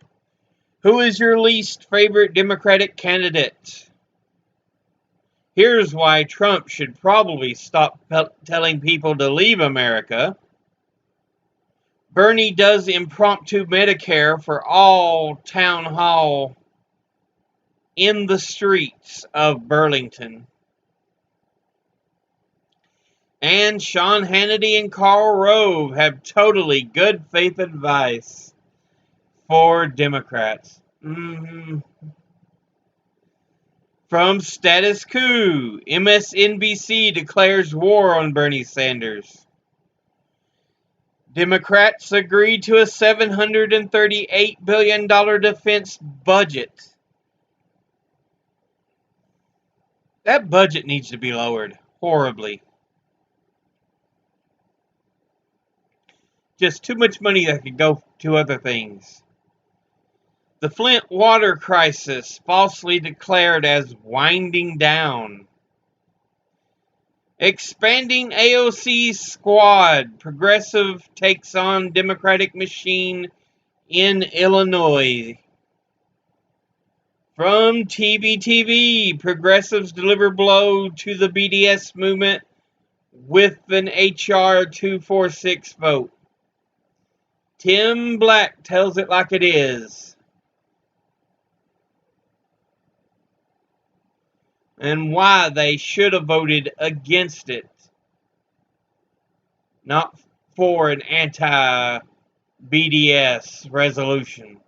who is your least favorite Democratic candidate? Here's why Trump should probably stop telling people to leave America. Bernie does impromptu Medicare for all town hall in the streets of Burlington. And Sean Hannity and Karl Rove have totally good faith advice for Democrats. From Status Quo, MSNBC declares war on Bernie Sanders. Democrats agree to a $738 billion defense budget. That budget needs to be lowered horribly. Just too much money that could go to other things. The Flint water crisis falsely declared as winding down. Expanding AOC squad. Progressive takes on Democratic machine in Illinois. From TBTV, progressives deliver blow to the BDS movement with an HR 246 vote. Tim Black tells it like it is. And why they should have voted against it. Not for an anti-BDS resolution.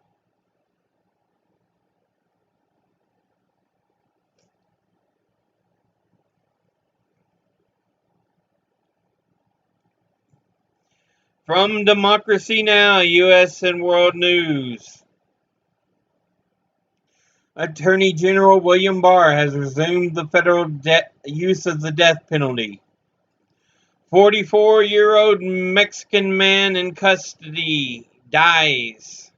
From Democracy Now! U.S. and World News. Attorney General William Barr has resumed the federal use of the death penalty. 44-year-old Mexican man in custody dies.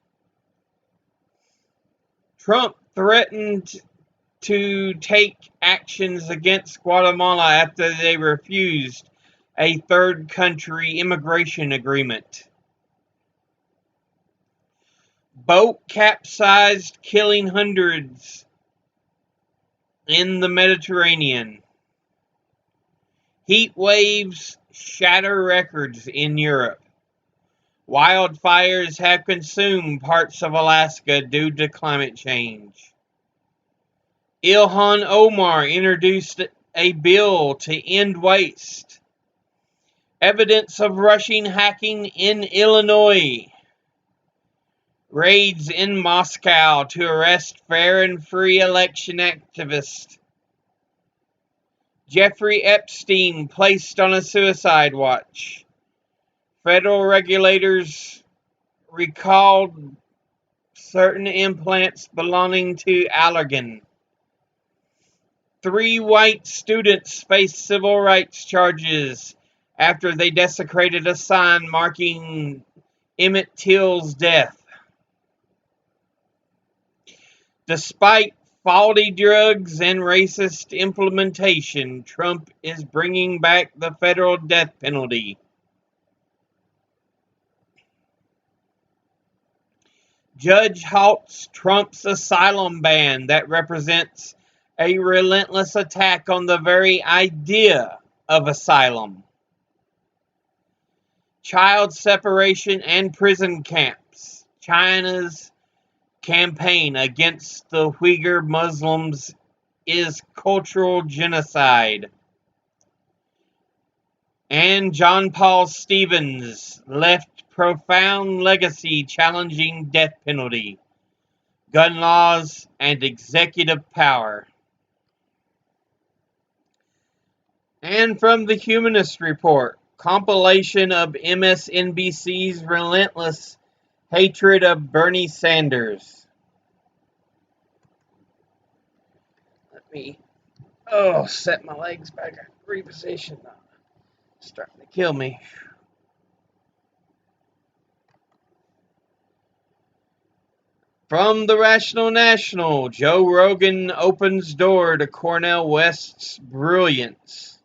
Trump threatened to take actions against Guatemala after they refused a third country immigration agreement. Boat capsized, killing hundreds in the Mediterranean. Heat waves shatter records in Europe. Wildfires have consumed parts of Alaska due to climate change. Ilhan Omar introduced a bill to end waste. Evidence of Russian hacking in Illinois. Raids in Moscow to arrest fair and free election activist. Jeffrey Epstein placed on a suicide watch. Federal regulators recalled certain implants belonging to Allergan. 3 white students face civil rights charges after they desecrated a sign marking Emmett Till's death. Despite faulty drugs and racist implementation, Trump is bringing back the federal death penalty. Judge halts Trump's asylum ban that represents a relentless attack on the very idea of asylum. Child separation and prison camps. China's campaign against the Uyghur Muslims is cultural genocide. And John Paul Stevens left profound legacy challenging death penalty, gun laws, and executive power. And from the Humanist Report, compilation of MSNBC's relentless hatred of Bernie Sanders. Let me set my legs back, reposition. Starting to kill me. From the Rational National, Joe Rogan opens door to Cornel West's brilliance.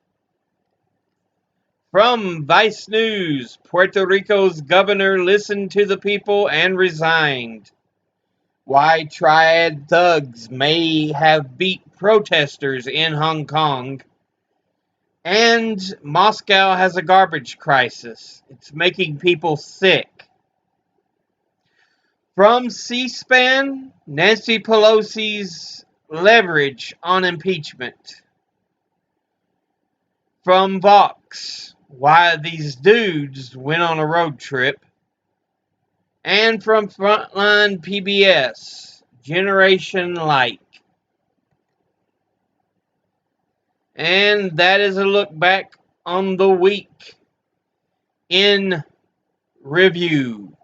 From Vice News, Puerto Rico's governor listened to the people and resigned. Why triad thugs may have beat protesters in Hong Kong. And Moscow has a garbage crisis. It's making people sick. From C-SPAN, Nancy Pelosi's leverage on impeachment. From Vox, why these dudes went on a road trip. And from Frontline PBS, Generation Like. And that is a look back on the week in review.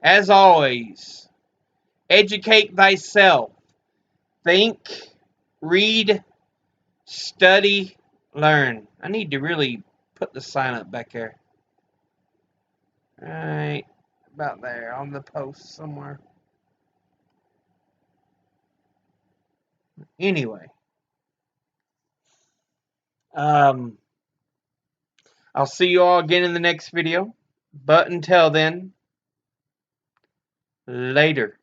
As always, educate thyself. Think, read, study, learn. I need to really put the sign up back there. Right about there on the post somewhere. Anyway. I'll see you all again in the next video. But until then, later.